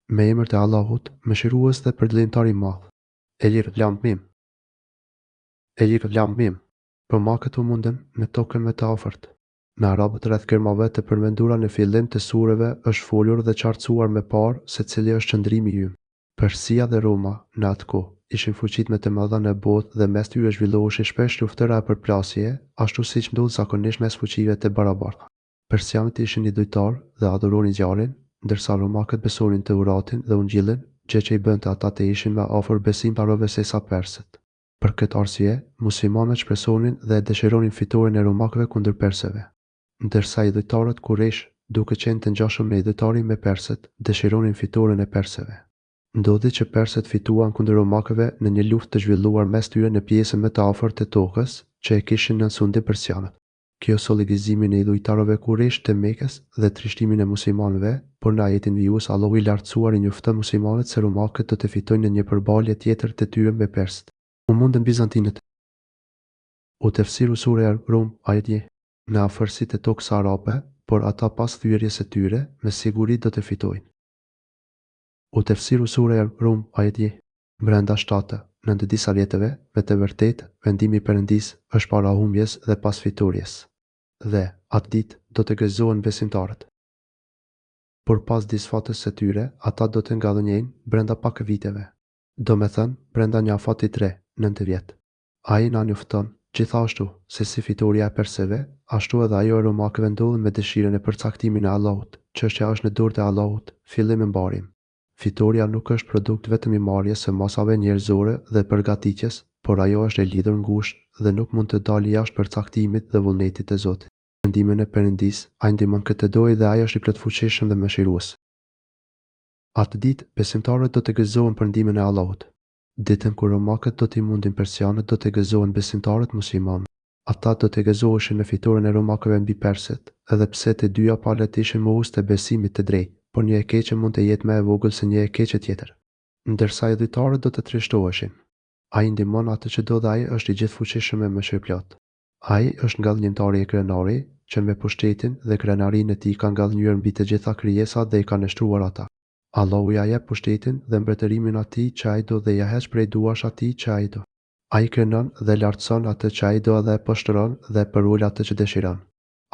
Me emër të Allahut, mëshirues dhe përdlimtar i madh. Elir lam mim. Elir lam mim. Për makët u mundem me tokën me të afërt. Me arabët rreth kërmave të përmendura në fillim të sureve është folur dhe qartësuar me parë se cili është qëndrimi ymë. Persia dhe Roma, në atë kohë, ishin fuqitë më të mëdha në botë dhe mes tyre zhvilloheshin shpesh luftëra e përplasje, ashtu siç ndodh zakonisht mes fuqive të barabarta. Persianët ishin idhujtar dhe adhuronin zjarrin, ndërsa romakët besonin të uratin dhe ungjillin, gjë që i bënte ata të ishin më afër besimtarëve se sa persët. Për këtë arsye, muslimanët shpresonin dhe dëshironin fitoren e romakëve kundër persëve. Ndërsa idhujtarët Quraysh, duke qenë të ngjashëm me idhujtarin me persët, dëshironin fitoren e persëve. Ndodhi që persët fituan kundër romakëve në një luftë të zhvilluar mes tyre në pjesën më të afërt të tokës, që e kishin nën sundim persianët. Kjo solli gëzimin e idhujtarëve Quraysh të Mekës dhe trishtimin e muslimanëve, por në ajetin vijues Allahu i lartësuar i njofton muslimanët se romakët do të fitojnë në një përballje tjetër të tyre me persët. U mundën bizantinët. U tefsiru sure Rum ajetje. Në afërsitë e tokës arabe, por ata pas thyerjes së tyre, me siguri do të fitojnë. U tefsiru sure Rum ajetje. Brenda 7-9 disa vjetëve, me të vërtetë, vendimi i Perëndisë është para humbjes dhe pas fituries. Dhe atë ditë do të gëzohen besimtarët. Por pas disfatës së tyre, ata do të ngadhënjejnë brenda pak viteve. Do me thënë, brenda një afati 3-9 vjetë. Ai na njofton gjithashtu se si fitoria e persëve, ashtu edhe ajo e romakëve ndodhen me dëshirën e përcaktimin e Allahut, çështja është në dorë të Allahut, fillim e mbarim. Fitoria nuk është produkt vetëm i marrjes së masave njerëzore dhe përgatitjes, por ajo është e lidhur ngushtë dhe nuk mund të dalë jashtë përcaktimit dhe vullnetit të Zotit. Mendimin e Perëndisë, ai ndihmon këtë dojë dhe ai është i plotfuqishëm dhe mëshirues. Atë ditë, besimtarët do të gëzohen për ndihmën e Allahut. Ditën kur romakët do t'i mundin persianët do të gëzohen besimtarët muslimanë. Ata do të gëzoheshin në fitoren e romakëve mbi persët, edhe pse të dyja palët ishin mohues të besimit të drejtë, por një e keqe mund të jetë më e vogël se një e keqe tjetër. Ndërsa idhujtarët do të trishtoheshin. Ai ndihmon atë që do dhe ai është i gjithfuqishëm e mëshirëplot. Ai është ngallënjimtari e krenari, që me pushtetin dhe krenarinë e tij ka ngallënjur mbi të gjitha krijesat dhe i ka nështruar ata. Allahu ja jep pushtetin dhe mbretërimin atij që ai do dhe ja heq prej duash atij që ai do. Ai krenon dhe lartëson atë që ai do dhe poshtron dhe përul atë që dëshiron.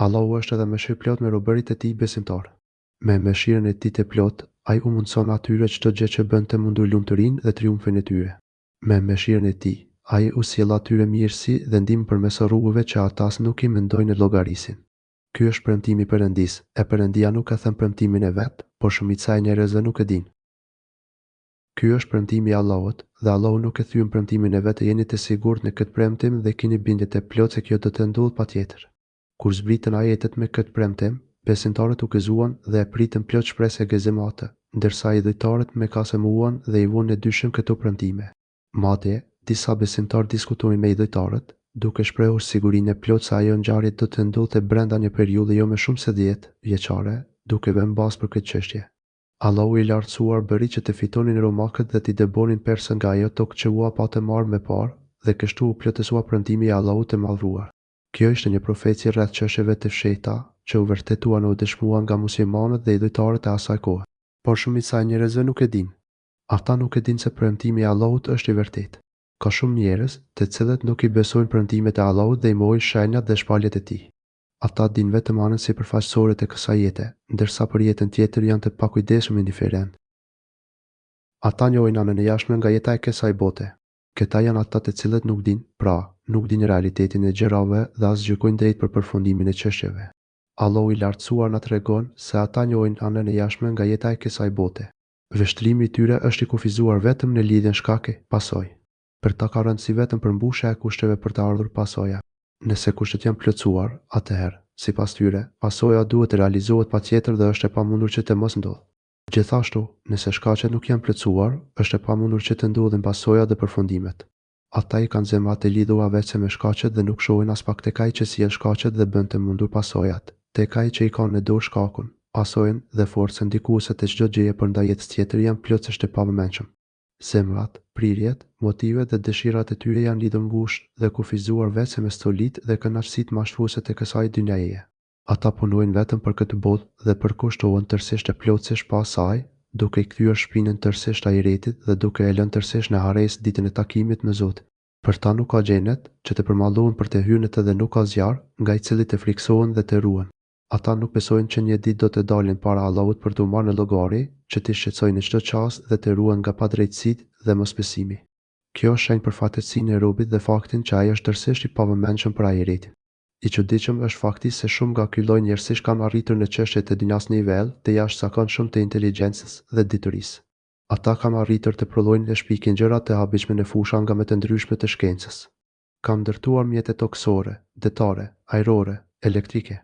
Allahu është edhe mëshirëplot me robërit e tij besimtar. Me mëshirën e tij të plot, ai u mundson atyre çdo gjë që bën të mundur lumturinë dhe triumfin e tyre. Me mëshirën e tij, ai u sjell atyre mirësi dhe ndihmë përmes rrugëve që ata nuk i mendojnë llogarisin. Ky është premtimi i Perëndisë, e Perëndia nuk ka thënë premtimin e vet, por shumica e njerëzve nuk e dinë. Ky është premtimi i Allahut, dhe Allahu nuk e thyen premtimin e vet, jeni të sigurt në këtë premtim dhe keni bindje të plot se kjo do të ndodhë patjetër. Kur zbritën ajetet me këtë premtim, besimtarët u gëzuan dhe e pritën plot shpresë gëzimate, ndërsa idhujtarët me kasemuan dhe i vunë në dyshim këto premtime. Madje, disa besimtarë diskutojnë me idhujtarët, duke shprehur sigurinë e plot se ajo ngjarje do të ndodhte brenda një periudhe jo më shumë se 10 vjeçare, duke vënë bazë për këtë çështje. Allahu i lartësuar bëri që të fitonin romakët dhe t'i dëbonin persën nga ajo tokë që u pa të marrë me parë, dhe kështu u plotësua premtimi i Allahut të madhruar. Kjo ishte një profeci rreth çështjeve të fshehta që u vërtetuan u dëshmuan nga muslimanët dhe idhujtarët e asaj kohe. Por shumica e njerëzve nuk e dinë. Ata nuk e dinë se premtimi i Allahut është i vërtetë. Ka shumë njerëz të cilët nuk i besojnë premtimet e Allahut dhe i mohojnë shenjat dhe shpaljet e tij. Ata dinë vetëm anën sipërfaqësore të kësaj jete, ndërsa për jetën tjetër janë të pakujdesshëm indiferent. Ata njohin anën e jashtme nga jeta e kësaj bote. Këta janë ata të cilët nuk dinë, pra, nuk dinë realitetin e gjërave dhe as gjykojnë drejt për përfundimin e çështjeve. Allahu i lartësuar na tregon se ata njohin anën e jashtme nga jeta e kësaj bote. Vështrimi i tyre është i kufizuar vetëm në lidhjen shkake pasojë. Për ta ka rëndësi vetëm përmbushja e kushteve për të ardhur pasoja. Nëse kushtet janë plotësuar, atëherë, sipas tyre, pasoja duhet të realizohet patjetër dhe është e pamundur që të mos ndodhë. Gjithashtu, nëse shkaqet nuk janë plotësuar, është e pamundur që të ndodhin pasojat dhe përfundimet. Ata i kanë zemrat të lidhura vetëm me shkaqet dhe nuk shohin as pak tek ai që sjell shkaqet dhe bën të mundur pasojat, tek ai që i ka në dorë shkakun, pasojën dhe forcën ndikuese të çdo gjëje përndaj jetës tjetër janë plotësisht të pavëmendshëm. Zemrat, prirjet, motivet dhe dëshirat e tyre janë lidhur ngushtë dhe kufizuar vetëm me stolitë dhe kënaqësitë mashtruese të kësaj dynjaje. Ata punojnë vetëm për këtë botë dhe përkushtohen tërësisht e plotësisht pa saj, duke i kthyer shpinën tërësisht ajeretit dhe duke e lënë tërësisht në harresë ditën e takimit me Zotin. Për ta nuk ka xhenet që të përmallohen për të hyrë edhe nuk ka zjarr, nga i cili të friksohen dhe të ruhen. Ata nuk besojnë që një ditë do të dalin para Allahut për t'u marrë në llogari, që t'i shqetësojnë në çdo çast dhe të ruhen nga padrejtësitë dhe mosbesimi. Kjo është shenjë për fatësinë e robit dhe faktin që ai është tërësisht i pavëmendshëm për ajeretin. I çuditshëm është fakti se shumë nga ky lloj njerëzish kanë arritur në çështjet e dunjas nivel të jashtëzakonshëm të inteligjencës dhe diturisë. Ata kanë arritur të prodhojnë dhe shpikin gjërat të habitshme në fusha nga më të ndryshme të shkencës. Kanë ndërtuar mjete toksore, detare, ajrore, elektrike.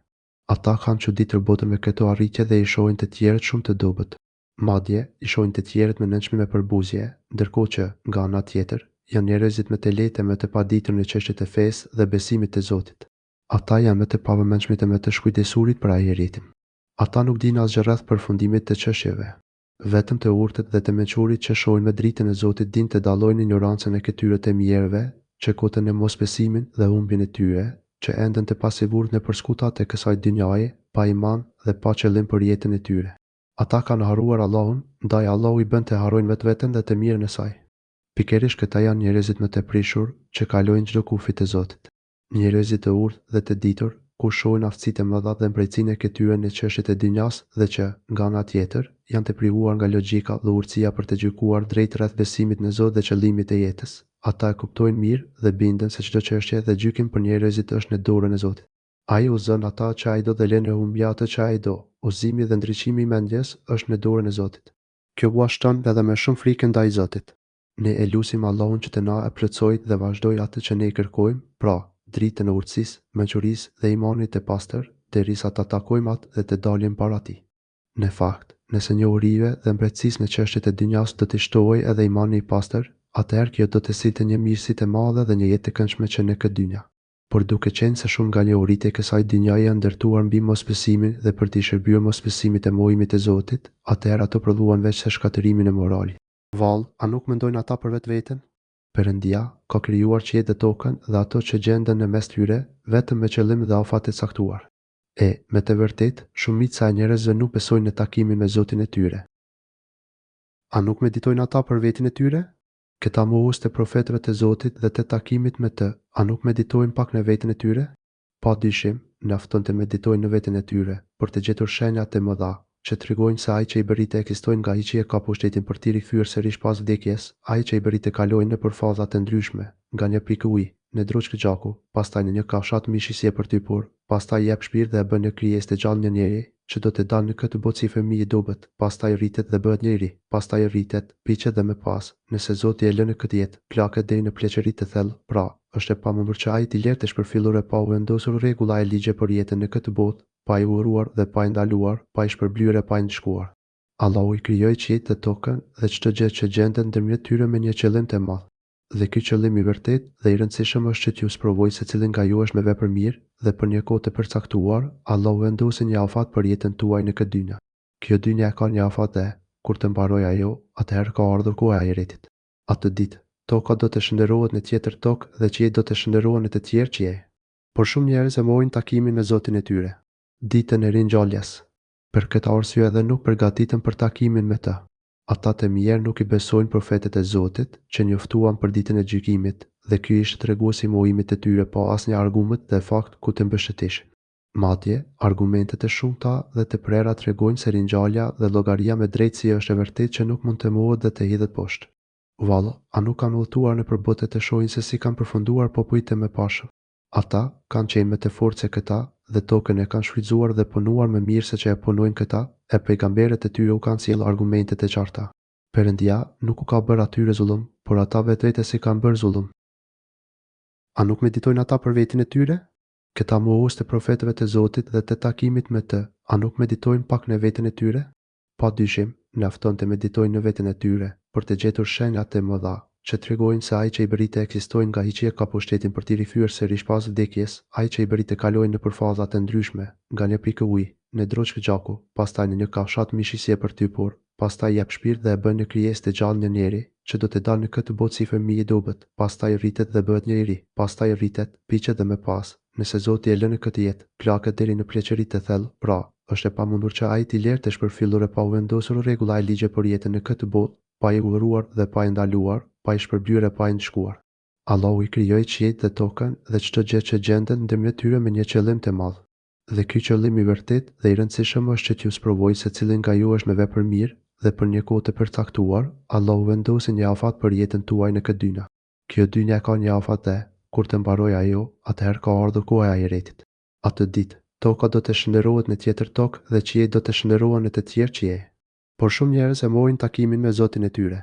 Ata kanë çuditur botën me këto arritje dhe i shohin të tjerët shumë të dobët. Madje, i shohin të tjerët me nënçmime për buzje, ndërkohë që, nga ana tjetër, janë njerëzit më të lehtë e më të paditur në çështjet e fesë dhe besimit të Zotit. Ata janë më të pavëmendshmit e më të shkujdesurit për ajeretin. Ata nuk dinë asgjë rreth përfundimit të çështjeve. Vetëm të urtët dhe të mençurit që shohin me dritën e Zotit dinë të dallojnë ignorancën e këtyre të mjerëve, që kotën e mosbesimin dhe humbjen e tyre, që enden të pasigurt në përskutat e kësaj dynjaje, pa iman dhe pa qëllim për jetën e tyre. Ata kanë harruar Allahun, ndaj Allahu i bën të harrojnë vetveten dhe të mirën e saj. Pikërisht këta janë njerëzit më të prishur që kalojnë çdo kufi të Zotit. Njerëzit të urtë dhe të ditur, ku shohin aftësitë e mëdha dhe mbrejtësinë e këtyre në çështjet e dynjas dhe që, nga ana tjetër, janë të privuar nga logjika dhe urtësia për të gjykuar drejt rreth besimit në Zot dhe qëllimit të jetës. Ata e kuptojnë mirë dhe binden se çdo çështje dhe gjykim për njerëzit është në dorën e Zotit. Ai udhëzon ata që ai do dhe lën e humbja atë që ai do. Udhëzimi dhe ndriçimi i mendjes është në dorën e Zotit. Kjo guashton edhe me shumë frikë ndaj Zotit. Ne e lutim Allahun që të na e plotësojë dhe vazhdoj atë që ne i kërkojmë, pra, dritën e urtësisë, mençurisë dhe imanit të pastër, derisa ta takojmë atë dhe të dalim para tij. Në fakt, nëse njohurive dhe mbretësisë në çështjet e dynjas do të shtohej edhe imani i pastër, atëherë kjo do të sillte një mirësi të madhe dhe një jetë të këndshme që në këtë dynja. Por duke qenë se shumë nga njohuritë e kësaj dynjaje janë ndërtuar mbi mosbesimin dhe për të shërbyer mosbesimit e mohimit të Zotit, atëherë ato prodhuan veç se shkatërimin e moralit. Vallë, a nuk mendojnë ata për vetveten? Perëndia ka krijuar qiellin dhe tokën dhe ato që gjenden në mes tyre vetëm me qëllim dhe afat e caktuar. Me të vërtetë, shumica e njerëzve nuk besojnë në takimin me Zotin e tyre. A nuk meditojnë ata për veten e tyre? Këta mohues të profetëve të Zotit dhe të takimit me të, a nuk meditojnë pak në veten e tyre? Pa dyshim, mjafton të meditojnë në veten e tyre për të gjetur shenjat e mëdha që tregojnë se ai që i bëri të ekzistojnë nga ai që e ka pushtetin për t'i rikthyer sërish pas vdekjes, ai që i bëri të kalojnë nëpër faza të ndryshme, nga një pikë uji në droçkë gjaku, pastaj në një kafshat mishi si e përtypur, pastaj jep shpirt dhe e bën një krijesë të gjallë një njeri, që do të dalë në këtë botë si fëmijë i dobët, pastaj rritet dhe bëhet njeri, pastaj rritet, piqet dhe më pas, nëse Zoti e lën në këtë jetë, plaket deri në pleqëri të thellë, pra, është e pamundur që ai t'i lërë të shpërfillur e pa u vendosur rregulla e ligje për jetën në këtë botë, pa i uruar dhe pa i ndaluar, pa i shpërblyer e pa i ndëshkuar. Allahu i krijoi qiellin dhe tokën dhe çdo gjë që gjendet ndërmjet tyre me një qëllim të madh. Dhe ky qëllim i vërtet dhe i rëndësishëm është që t'ju sprovojë secilin nga ju është me vepër mirë dhe për një kohë të përcaktuar, Allahu vendosi një afat për jetën tuaj në këtë dynjë. Kjo dynjë ka një afat dhe, kur të mbarojë ajo, atëherë ka ardhur koha e ahiretit. Atë ditë, toka do të shndërrohet në tjetër tokë dhe qielli do të shndërrohet në të tjerë qiell. Por shumë njerëz e mohojnë takimin me Zotin e tyre, ditën e ringjalljes. Për këtë arsye edhe nuk përgatiten për takimin me të. Ata të mirë nuk i besojnë profetet e Zotit që njoftuan për ditën e gjykimit, dhe ky ishte treguesi i mohimit të tyre pa asnjë argument dhe fakt ku të mbështeteshin. Madje, argumentet e shumta dhe të prera tregojnë se ringjallja dhe llogaria me drejtësi është e vërtetë që nuk mund të mohohet dhe të hidhet poshtë. Valla, a nuk kanë udhëtuar nëpër botë të shohin se si kanë përfunduar popujt e mëpashëm? Ata kanë qenë më të fortë se këta dhe tokën e kanë shfrytzuar dhe punuar më mirë se që e punojnë këta, e pejgamberët e tyre u kanë sjellë argumentet e qarta. Perëndia nuk u ka bërë atyre zullum, por ata vetvete si kanë bërë zullum. A nuk meditojnë ata për veten e tyre? Këta mohues të profetëve të Zotit dhe të takimit me të, a nuk meditojnë pak në veten e tyre? Pa dyshim, mjafton të meditojnë në veten e tyre për të gjetur shenjat e mëdha që tregojnë se ai që i bëri të ekzistojnë nga ai që e ka pushtetin për t'i rikthyer sërish pas vdekjes, ai që i bëri të kalojnë nëpër faza të ndryshme, nga një pikë uji në droçkë gjaku, pastaj në një kafshat mishi si e përtypur, pastaj jep shpirt dhe e bën një krijesë të gjallë një njeri, që do të dalë në këtë botë si fëmijë i dobët, pastaj rritet dhe bëhet njeri, pastaj rritet, piqet dhe më pas, nëse Zoti e lën në këtë jetë, plaket deri në pleqëri të thellë, pra, është e pamundur që ai t'i lërë të shpërfillur e pa u vendosur rregulla e ligje për jetën në këtë botë, pa i udhëruar dhe pa i ndaluar, pa i shpërblyer e pa i ndshkuar. Allahu i krijoi qiejt dhe tokën dhe çdo gjë që gjendet ndërmjet tyre me një qëllim të madh. Dhe ky qëllim i vërtet dhe i rëndësishëm është që t'ju sprovojë secilin nga ju është me vepër mirë dhe për një kohë të përcaktuar, Allahu vendosi një afat për jetën tuaj në këtë dynja. Kjo dynja ka një afat dhe, kur të mbarojë ajo, atëherë ka ardhur koha e ahiretit. Atë ditë, toka do të shndërrohet në tjetër tokë dhe qiejt do të shndërrohen në të tjerë qiej. Por shumë njerëz e morin takimin me Zotin e tyre,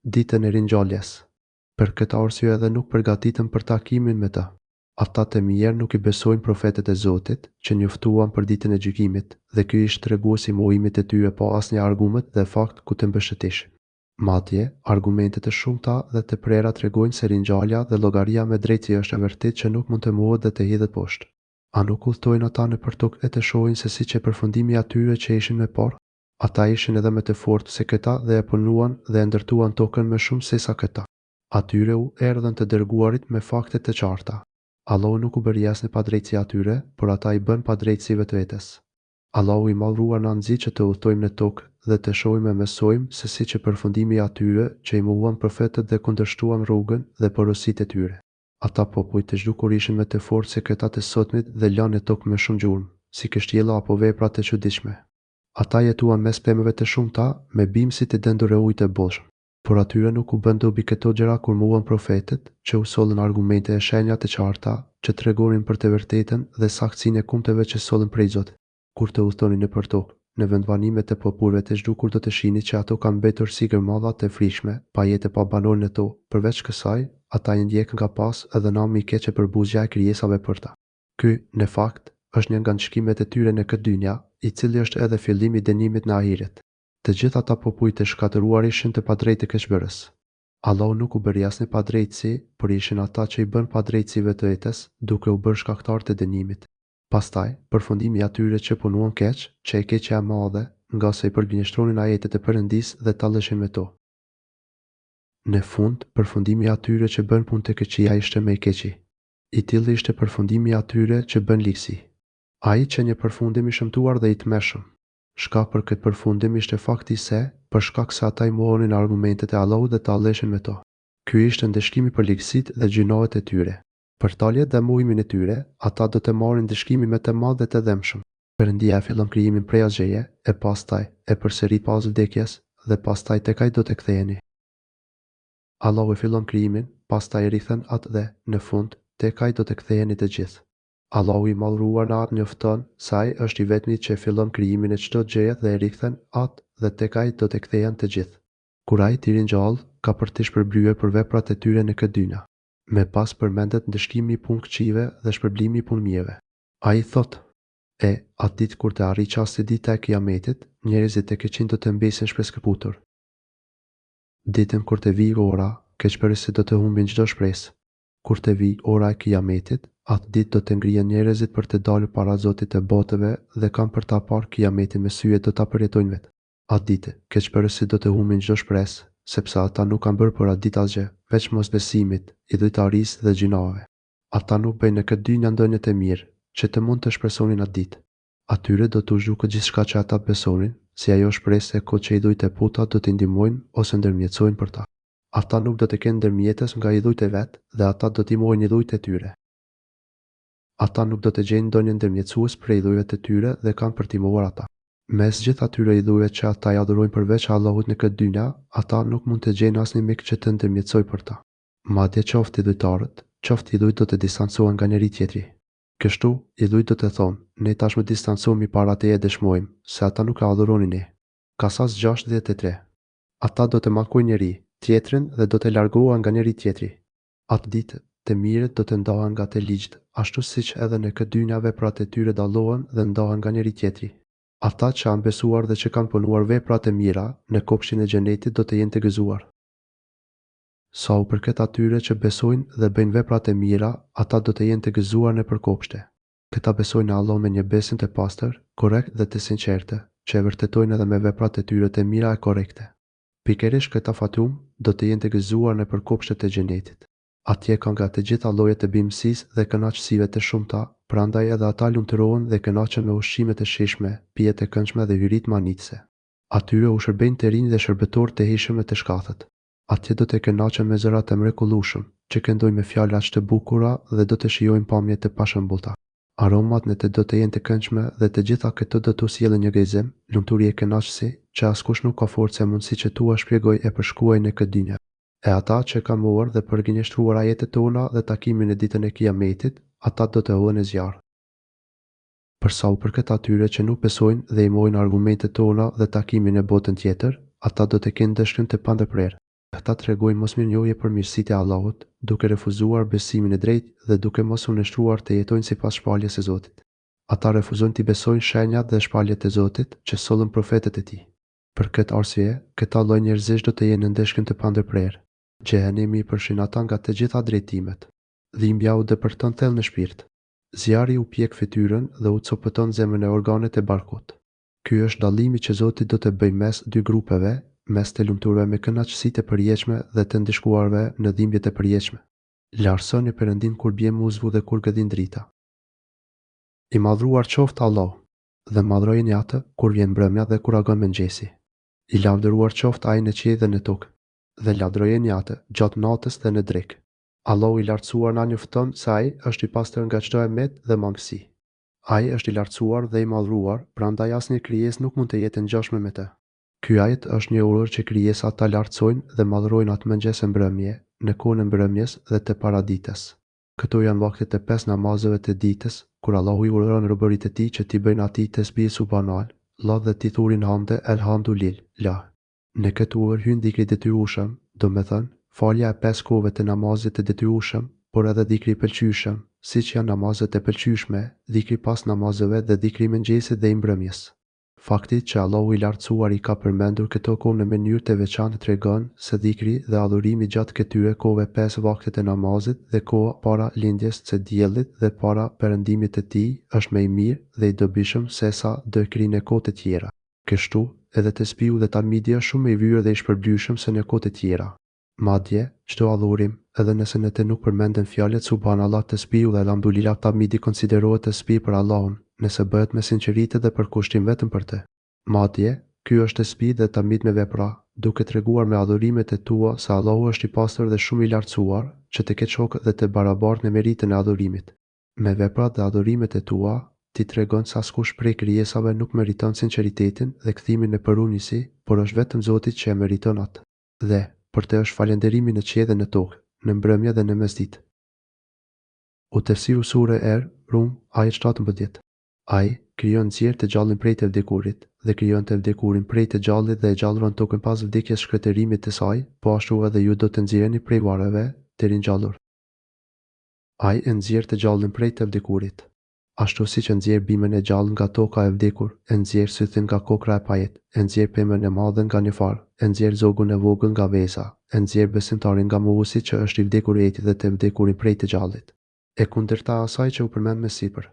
ditën e ringjalljes. Për këtë arsye edhe nuk përgatiten për takimin me të. Ata të mirë nuk i besojnë profetet e Zotit që njoftuan për ditën e gjykimit dhe ky ishte treguesi mohimit të tyre pa asnjë argument dhe fakt ku të mbështeteshin. Madje, argumentet e shumta dhe të prera tregojnë se ringjallja dhe llogaria me drejtësi është e vërtetë që nuk mund të mohet dhe të hidhet poshtë. A nuk udhtojnë ata nëpër tokë e të shohin se siç e përfundimi atyre që ishin më parë? Ata ishin edhe më të fortë se këta dhe e punuan dhe e ndërtuan tokën më shumë se sa këta. Atyre u erdhën të dërguarit me fakte të qarta. Allahu nuk u bëri asnjë padrejtësi atyre, por ata i bën padrejtësi vetvetes. Allahu i madhruar na nxit që të udhtojmë në tokë dhe të shohim e mësojmë se siç e përfundimi i atyre që i mohuan profetët dhe kundërshtuan rrugën dhe porositë e tyre. Ata popull të zhdukur ishin më të fortë se këta të sotmit dhe lanë në tokë me shumë gjurmë, si kështjella apo vepra të çuditshme. Ata jetuan mes pemëve të shumta, me bimësi të dendur e ujë të bollshëm. Por atyre nuk u bën dobi këto gjëra kur mohuan profetët, që u sollën argumente e shenja të qarta, që tregonin për të vërtetën dhe saktësinë e kumteve që sollën prej Zotit. Kur të udhtonin nëpër tokë, në vendbanime të popullve të zhdukur do të shihni që ato kanë mbetur si gërmadha të frikshme, pa jetë pa banor në to. Përveç kësaj, ata i ndjekën nga pas edhe nami i keq e përbuzja e krijesave për ta. Ky, në fakt, është një nga ndshkimet e tyre në këtë dynja, i cili është edhe fillimi i dënimit në ahiret. Të gjithë ata popull të shkatëruar ishin të padrejtë keqbërës. Allahu nuk u bëri asnjë padrejtësi, por ishin ata që i bën padrejtësi vetvetes, duke u bërë shkaktar të dënimit. Pastaj, përfundimi i atyre që punuan keq, që e keqja e madhe, nga se i përgënjeshtronin ajetet e Perëndisë dhe talleshin me to. Në fund, përfundimi i atyre që bën punë të këqija ishte më i keqi. I tillë ishte përfundimi i atyre që bën ligësi. Ai që një përfundim i shëmtuar dhe i tmeshëm. Shkak për këtë përfundim ishte fakti se, për shkak se ata i mohonin argumentet e Allahut dhe talleshin me to. Ky ishte ndëshkimi për ligësitë dhe gjinohet e tyre. Për taljet dhe mohimin e tyre, ata do të marrin ndëshkimin më të madh dhe të dëmshëm. Perëndia e fillon krijimin prej asgjëje, e pastaj e përsërit pas vdekjes dhe pastaj tek ai do të ktheheni. Allahu e fillon krijimin, pastaj e rithën atë dhe, në fund, tek ai do të ktheheni të gjithë. Allahu i madhruar në atë njofton se ai është i vetmi që e fillon krijimin e çdo gjëje dhe e rikthën atë dhe tek ai do të kthehen të gjithë. Kur ai të ringjall, ka për të shpërblyer për veprat e tyre në këtë dynja. Me pas përmendet ndëshkimi i punë këqive dhe shpërblimi i punë mirëve. Ai thotë: atë ditë kur të arrijë çasti dita e Kiametit, njerëzit e keqin do të mbesin shpreskëputur. Ditën kur të vijë ora, keqbërësit do të humbin çdo shpresë. Kur të vijë ora e Kiametit, atë ditë do të ngrihen njerëzit për të dalur para Zotit të botëve dhe kanë për ta parë Kiametin me syje do ta përjetojnë vetë. Atë ditë, keqbërësit do të humbin çdo shpresë, sepse ata nuk kanë bërë për atë ditë asgjë, veç mosbesimit, idhujtarisë dhe gjinave. Ata nuk bëjnë në këtë dynja ndonjë të mirë, që të mund të shpresonin atë ditë. Atyre do t'u zhduket gjithçka që ata besonin, si ajo shpresë e kohë që idhujt e puta do t'i ndihmojnë ose ndërmjetësojnë për ta. Ata nuk do të kenë ndërmjetës nga idhujt e vet dhe ata do t'i mohojnë idhujt e tyre. Ata nuk do të gjejnë ndonjë ndërmjetësues për idhujve të tyre dhe kanë për t'i mohuar ata. Mes gjithë atyre idhujve që ata i adhurojnë përveç Allahut në këtë dynja, ata nuk mund të gjejnë asnjë mik që të ndërmjetësojë për ta. Madje qoftë idhujtarët, qoftë idhujt do të distancohen nga njëri tjetri. Kështu, idhujt do të thonë, ne tashmë distancohemi para teje e dëshmojmë se ata nuk e adhuronin ne. Kasas 63. Ata do të makojnë njëri tjetrin dhe do të largohen nga njëri tjetri. Atë ditë, të mirët do të ndahen nga të ligjt, ashtu siç edhe në këtë dynja veprat e tyre dallohen dhe ndahen nga njëri tjetri. Ata që kanë besuar dhe që kanë punuar vepra të mira në kopshtin e xhenetit do të jenë të gëzuar. Sa u përket atyre që besojnë dhe bëjnë vepra të mira, ata do të jenë të gëzuar nëpër kopshte. Këta besojnë në Allah me një besim të pastër, korrekt dhe të sinqertë, që e vërtetojnë edhe me veprat e tyre të mira e korrekte. Pikërisht këta fatum do të jenë të gëzuar nëpër kopshtet e xhenetit. Atje kanë nga të gjitha llojet të bimësisë dhe kënaqësive të shumta, prandaj edhe ata lumturohen dhe kënaqen me ushqimet e shijshme, pijet e këndshme dhe hyrit manitse. Atyre u shërbejnë të rinj dhe shërbëtor të hijshëm e të shkathët. Atje do të kënaqen me zërat e mrekullueshëm, që këndojnë me fjalë aq të bukura dhe do të shijojnë pamje të pashëmbullta. Aromat në të do të jenë të këndshme dhe të gjitha këto do t'u sjellin një gëzim, lumturi e kënaqësi, që askush nuk ka forcë e mundësi që t'ua shpjegoj e përshkruaj në këtë dynjë. E ata që kanë mohuar dhe përgënjeshtruar ajetet tona dhe takimin e ditën e Kiametit, ata do të hodhen në zjarr. Për sa u përket atyre që nuk besojnë dhe i mohojnë argumentet tona dhe takimin e botën tjetër, ata do të kenë dëshkrim të pandërprerë. Ata tregojnë mosmirnjohje për mirësitë e Allahut, duke refuzuar besimin e drejtë dhe duke mos u nështruar të jetojnë sipas shpalljes së Zotit. Ata refuzojnë të besojnë shenjat dhe shpalljet e Zotit që sollën profetët e tij. Për këtë arsye, këta lloj njerëzish do të jenë në dëshkim të pandërprerë. Xhehenemi i përfshin ata nga të gjitha drejtimet. Dhimbja u depërton thellë në shpirt. Zjarri u pjek fytyrën dhe u copëton zemrën e organet e barkut. Ky është dallimi që Zoti do të bëjë mes dy grupeve, mes të lumturve me kënaqësitë e përjetshme dhe të ndishkuarve në dhimbjet e përjetshme. Larsoni Perëndin kur bie muzvu dhe kur gëdhin drita. I madhruar qoftë Allah, dhe madhrojeni atë kur vjen mbrëmja dhe kur agon mëngjesi. I lavdëruar qoftë ai në qiell dhe në tokë, dhe lavdërojeni atë gjatë natës dhe në drekë. Allahu i lartësuar na njofton se ai është i pastër nga çdo emet dhe mangësi. Ai është i lartësuar dhe i madhruar, prandaj asnjë krijesë nuk mund të jetë ngjashme me të. Ky ajet është një uror që krijesat ta lartësojnë dhe madhrojnë atë mëngjes e mbrëmje, në kohën e mbrëmjes dhe të paraditës. Këto janë vaktet e 5 namazeve të ditës, kur Allahu i urdhëron robërit e tij që t'i bëjnë atij tesbih subhanal, Allah dhe t'i thurin hamde elhamdulillah. Në këtë urë hyn dhikri detyrueshëm, domethënë falja e 5 kohëve të namazit të detyrueshëm, por edhe dhikri i pëlqyeshëm, siç janë namazet e pëlqyeshme, dhikri pas namazeve dhe dhikri i mëngjesit dhe i mbrëmjes. Fakti që Allahu i lartësuar i ka përmendur këto kohë në mënyrë të veçantë tregon se dhikri dhe adhurimi gjatë këtyre kohëve 5 vaktet e namazit dhe koha para lindjes së diellit dhe para perëndimit të tij është më i mirë dhe i dobishëm sesa dëkrinë e kohë të tjera. Kështu, edhe tesbihu dhe tahmidi është shumë më i vyrë dhe i shpërblyeshëm se në kohë të tjera. Madje, çdo adhurim, edhe nëse në të nuk përmenden fjalët subhanallah, tesbihu dhe elhamdulillah, tahmidi konsiderohet tesbih për Allahun, nëse bëhet me sinqeritet dhe për kushtim vetëm për të. Madje, ky është tesbih dhe tahmid me vepra, duke treguar me adhurimet e tua se Allahu është i pastër dhe shumë i lartësuar, që të ketë shok dhe të barabartë në meritën e adhurimit. Me veprat dhe adhurimet e tua, ti tregon se askush prej krijesave nuk meriton sinqeritetin dhe kthimin e përunisi, por është vetëm Zoti që e meriton atë. Dhe për të është falënderimi në qiell dhe në tokë, në mbrëmje dhe në mesditë. U tefsiru sure Rum, ajet 17. Ai krijon nxjerr të gjallin prej të vdekurit dhe krijon të vdekurin prej të gjallit dhe e gjallëron tokën pas vdekjes shkretërimit të saj, po ashtu edhe ju do të nxjerreni prej varreve të ringjallur. Ai e nxjerr të gjallin prej të vdekurit. Ashtu si që nxjerr bimën e gjallë nga toka e vdekur, e nxjerr sythin nga kokra e pajet, e nxjerr pemën e madhe nga një far, e nxjerr zogun e vogël nga veza, e nxjerr besimtarin nga mohuesi që është i vdekur eti dhe të vdekurin prej të gjallit. E kundërta asaj që u përmend më sipër.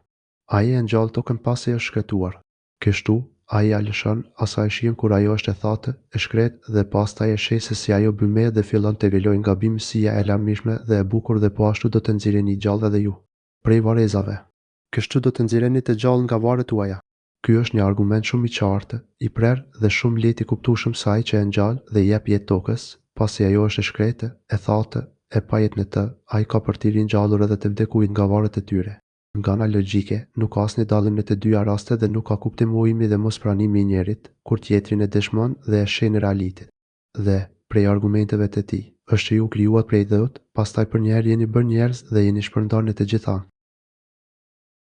Ai e ngjall tokën pasi është shkretuar. Kështu, ai ja lëshon asaj shiun kur ajo është e thatë, e shkret dhe pastaj e sheh se si ajo bymehet dhe fillon të velojë nga bimësia e larmishme dhe e bukur, dhe po ashtu do të nxirreni gjallë edhe ju prej varrezave. Kështu do të nxirreni të gjallë nga varret tuaja. Ky është një argument shumë i qartë, i prerë dhe shumë lehtë i kuptueshëm se ai që e ngjall dhe i jep jetë tokës, pasi ajo është e shkretë, e thatë, e pa jetë në të, ai ka për t'i ringjallur edhe të vdekurit nga varret e tyre. Nga ana logjike, nuk ka asnjë dallim në të dyja rastet dhe nuk ka kuptim mohimi dhe mospranimi i njërit, kur tjetrin e dëshmon dhe e sheh në realitet. Dhe, prej argumenteve të tij, është që ju krijuat prej dhëut, pastaj për një herë jeni bërë njerëz dhe jeni shpërndarë në të gjitha.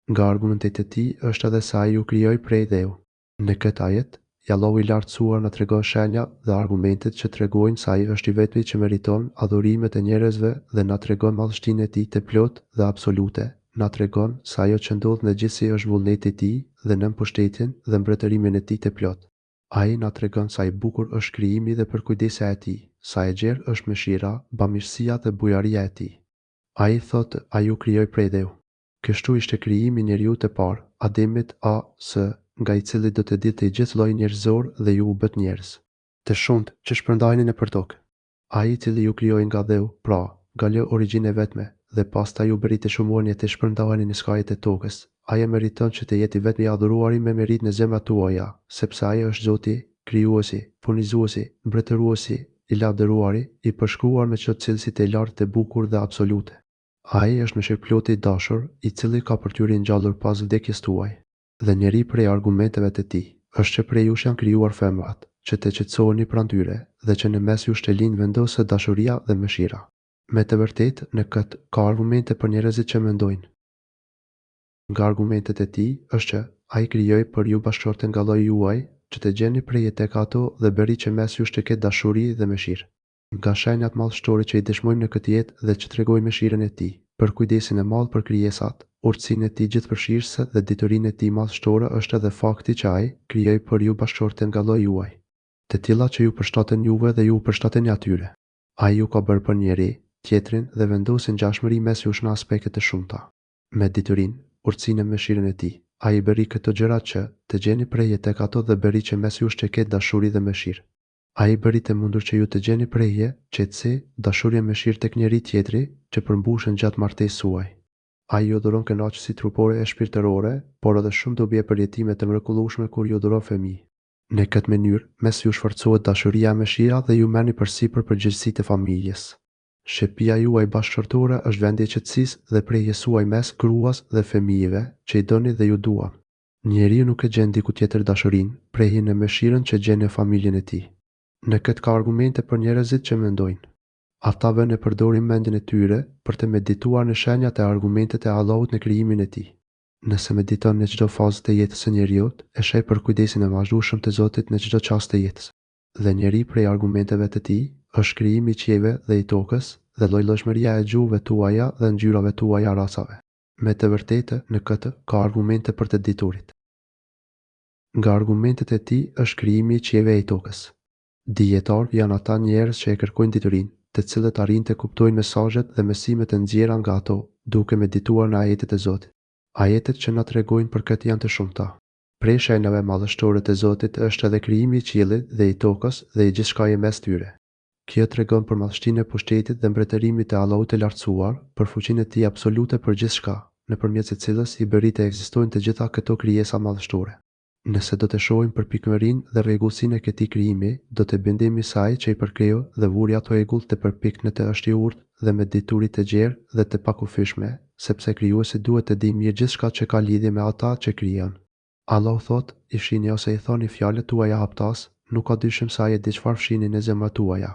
Nga argumentet e tij është edhe se ai ju krijoi prej dheu. Në këtë ajet, Allahu i lartësuar na tregon shenja dhe argumentet që tregojnë se ai është i vetmi që meriton adhurimet e njerëzve dhe na tregon madhështinë e tij të plotë dhe absolute. Na tregon se ajo që ndodh në gjithësi është vullneti i tij dhe nën pushtetin dhe mbretërimin e tij të plotë. Ai na tregon se ai bukur është krijimi dhe përkujdesja e tij, sa e gjerë është mëshira, bamirësia dhe bujaria e tij. Ai thotë ai ju krijoi prej dheu. Kështu ishte krijimi i njeriu të parë, Ademit A.S., nga i cili do të dilte i gjithë lloji njerëzor dhe ju u bët njerëz, të shumtë që shpërndajeni nëpër tokë. Ai i cili ju krijoi nga dheu, pra, nga lë origjinë vetme, dhe pastaj ju bëri të shumoni e të shpërndaheni në skajet e tokës. Ai e meriton që të jeti vetëm i adhuruari me merit në zemrat tuaja, sepse ai është Zoti, krijuesi, furnizuesi, mbretëruesi, i lavdëruari, i përshkruar me çdo cilësi të lartë të bukur dhe absolute. Ai është mëshirëploti i dashur, i cili ka për t'ju ringjallur pas vdekjes tuaj. Dhe njeri prej argumenteve të tij është që prej jush janë krijuar femrat, që të qetësoheni pranë tyre dhe që në mes jush të lind vendosë dashuria dhe mëshira. Me të vërtetë, në këtë ka argumente për njerëzit që mendojnë. Nga argumentet e tij është që ai krijoi për ju bashkëshorte nga lloji juaj, që të gjeni prej tek ato dhe bëri që mes jush të ketë dashuri dhe mëshirë. Nga shenjat madhështore që i dëshmojmë në këtë jetë dhe që tregojnë mëshirën e tij, për kujdesin e madh për krijesat, urtësinë e tij gjithëpërfshirëse dhe diturinë e tij madhështore është edhe fakti që ai krijoi për ju bashkëshorte nga lloji juaj, të tilla që ju përshtaten juve dhe ju përshtateni atyre. Ai ju ka bërë për njeri tjetrin dhe vendosi ngjashmëri mes jush në aspekte të shumta. Me diturinë, urtësinë e mëshirën e tij, ai bëri këto gjëra që të gjeni preje tek ato dhe bëri që mes jush të ketë dashuri dhe mëshirë. Ai bëri të mundur që ju të gjeni preje, qetësi, dashuri e mëshirë tek njeri tjetri që përmbushen gjatë martesës suaj. Ai ju dhuron kënaqësi trupore e shpirtërore, por edhe shumë dobi e përjetime të mrekullueshme kur ju dhuron fëmijë. Në këtë mënyrë, mes ju shforcohet dashuria e mëshira dhe ju merrni përsipër përgjegjësitë e familjes. Shtëpia juaj bashkëshortore është vendi i qetësisë dhe preje suaj mes gruas dhe fëmijëve që i doni dhe ju duan. Njeriu nuk e gjen diku tjetër dashurinë, prehin e mëshirën që gjen në familjen e tij. Në këtë ka argumente për njerëzit që mendojnë. Ata vënë e përdorin mendjen e tyre për të medituar në shenjat e argumentet e Allahut në krijimin e tij. Nëse mediton në çdo fazë të jetës së njeriut, e sheh për kujdesin e vazhdueshëm të Zotit në çdo çast të jetës. Dhe njeri prej argumenteve të tij është krijimi i qiejve dhe i tokës dhe lloj-llojshmëria e gjuhëve tuaja dhe ngjyrave tuaja rasave. Me të vërtetë, në këtë ka argumente për të diturit. Nga argumentet e tij është krijimi i qiejve e i tokës. Dijetarët janë ata njerëz që e kërkojnë diturinë, të cilët arrin të kuptojnë mesazhet dhe mësimet e nxjerra nga ato, duke medituar në ajetet e Zotit. Ajetet që na tregojnë për këtë janë të shumta. Prej shenjave madhështore të Zotit është edhe krijimi i qiellit dhe i tokës dhe i gjithçkaje mes tyre. Kjo tregon për madhështinë e pushtetit dhe mbretërimit të Allahut të lartësuar, për fuqinë e tij absolute për gjithçka, nëpërmjet së cilës i bëri të ekzistojnë të gjitha këto krijesa madhështore. Nëse do të shohim përpikmërinë dhe rregullsinë e këtij krijimi, do të bindemi se ai që i përkreu dhe vuri ato rregull të përpiknë të është i urtë dhe me dituri të gjerë dhe të pakufishme, sepse krijuesi duhet të di mirë gjithçka që ka lidhje me ata që krijon. Allahu thotë: "I shihni ose i thoni fjalët tuaja haptas, nuk ka dyshim se ai e di çfarë fshini në zemrat tuaja.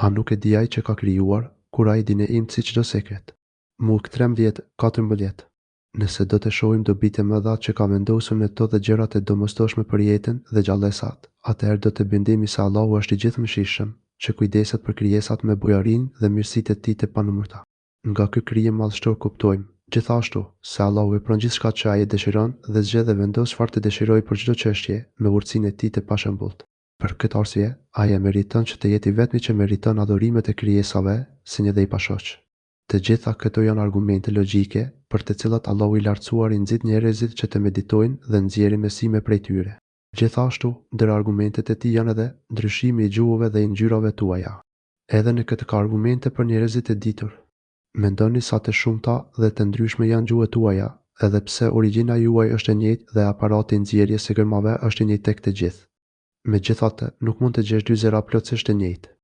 A nuk e di ai që ka krijuar, kur ai di në imtësi çdo sekret." Mulk 13:14. Nëse do të shohim dobitë e mëdha që ka vendosur në to dhe gjërat e domosdoshme për jetën dhe gjallësat, atëherë do të bindemi se Allahu është i gjithëmshirshëm, që kujdeset për krijesat me bujarinë dhe mirësitë e tij të panumërta. Nga ky krijim madhështor kuptojmë, gjithashtu, se Allahu vepron gjithçka që ai dëshiron dhe zgjedh dhe vendos çfarë të dëshirojë për çdo çështje me urtësinë e tij të pashëmbullt. Për këtë arsye, ai e meriton që të jetë i vetmi që meriton adhurimet e krijesave, si një dhe i pashoq. Të gjitha këto janë argumente logjike për të cilat Allahu i lartësuar i nxit njerëzit që të meditojnë dhe nxjerrin mësime prej tyre. Gjithashtu, ndër argumentet e tij janë edhe ndryshimi i gjuhëve dhe i ngjyrave tuaja. Edhe në këtë ka argumente për njerëzit e ditur. Mendoni sa të shumta dhe të ndryshme janë gjuhët tuaja, edhe pse origjina juaj është e njëjtë dhe aparati i nxjerrjes së gërmave është i njëjtë tek të gjithë. Megjithatë, nuk mund të gjesh dy zëra plotësisht të njëjtë.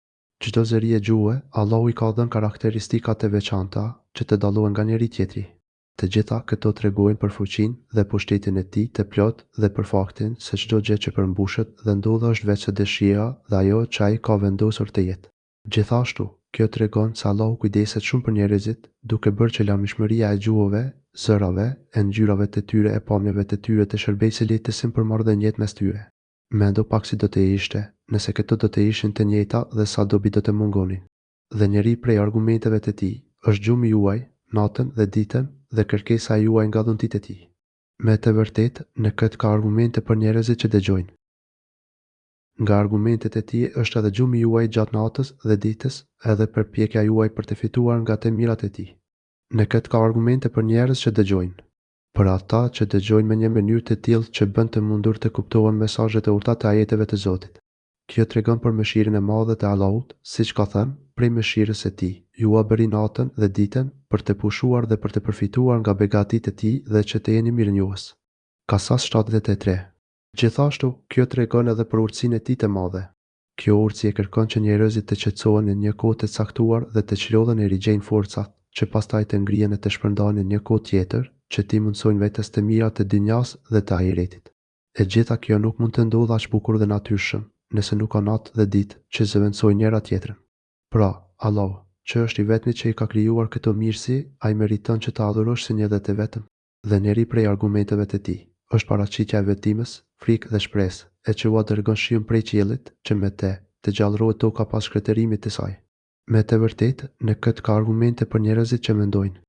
Çdo zëri e gjuhë, Allahu i ka dhënë karakteristika të veçanta që të dallohen nga njëri tjetri. Të gjitha këto tregojnë për fuqinë dhe pushtetin e tij të plot dhe për faktin se çdo gjë që përmbushet dhe ndodh është veç së dëshira dhe ajo që ai ka vendosur të jetë. Gjithashtu, kjo tregon se Allahu kujdeset shumë për njerëzit, duke bërë që larmishmëria e gjuhëve, zërave, e ngjyrave të tyre e pamjeve të tyre të shërbejë si lehtësim për marrëdhëniet mes tyre. Mendo pak si do të ishte, nëse këto do të ishin të njëjta dhe sa dobi do të mungonin. Dhe njëri prej argumenteve të tij është gjumi juaj, natën dhe ditën dhe kërkesa juaj nga dhuntit e tij. Me të vërtetë, në këtë ka argumente për njerëzit që dëgjojnë. Nga argumentet e tij është edhe gjumi juaj gjatë natës dhe ditës, edhe përpjekja juaj për të fituar nga të mirat e tij. Në këtë ka argumente për njerëz që dëgjojnë. Për ata që dëgjojnë me një mënyrë të tillë që bën të mundur të kuptohen mesazhet e urta të ajeteve të Zotit. Kjo tregon për mëshirën e madhe të Allahut, siç ka thënë, prej mëshirës së tij, ju a bëri natën dhe ditën për të pushuar dhe për të përfituar nga begatitë e tij dhe që të jeni mirënjohës. Kasas 73. Gjithashtu, kjo tregon edhe për urtësinë e tij të madhe. Kjo urtësi e kërkon që njerëzit të qetësohen në një kohë të caktuar dhe të çlodhen e rigjejnë forcat, që pastaj të ngrihen e të shpërndahen në një kohë tjetër, që ti mundsojnë vetes të mirat të dinjas dhe të ahiretit. E gjitha kjo nuk mund të ndodhë aq bukur dhe natyrshëm, nëse nuk ka natë dhe ditë që zëvendësojnë njëra tjetrën. Pra, Allahu, që është i vetmi që i ka krijuar këto mirësi, ai meriton që të adhurosh si një dhe të vetëm. Dhe njëri prej argumenteve të tij është paraqitja e vetimës, frikë dhe shpresë, e që ua dërgon shiun prej qiellit, që me të gjallërohet toka pas shkretërimit të saj. Me të vërtetë, në këtë ka argumente për njerëzit që mendojnë.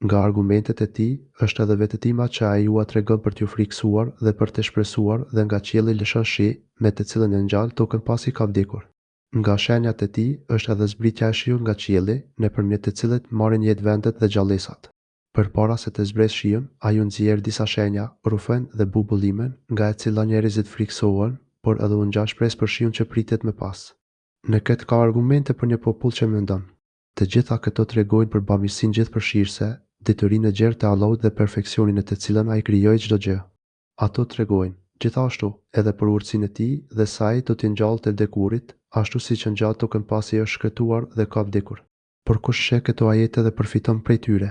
Nga argumentet e tij është edhe vetëtima që ai ua tregon për t'ju frikësuar dhe për të shpresuar dhe nga qielli lëshon shi, me të cilën e ngjall tokën pasi ka vdekur. Nga shenjat e tij është edhe zbritja e shiut nga qielli, nëpërmjet të cilit marrin jetë vendet dhe gjallësat. Përpara se të zbresë shiun, ai u nxjerr disa shenja, rrufen dhe bubullimen, nga e cila njerëzit frikësohen, por edhe u ngjall shpresë për shiun që pritet më pas. Në këtë ka argumente për një popull që mendon. Të gjitha këto tregojnë për bamirësinë gjithëpërfshirëse, detyrinë e gjerë të Allahut dhe perfeksionin e të cilën ai krijoi çdo gjë. Ato tregojnë, gjithashtu, edhe për urtësinë e tij dhe se ai do t'i ngjallë të vdekurit, ashtu siç ngjall tokën pasi është shkretuar dhe ka vdekur. Por kush sheh këto ajete dhe përfiton prej tyre?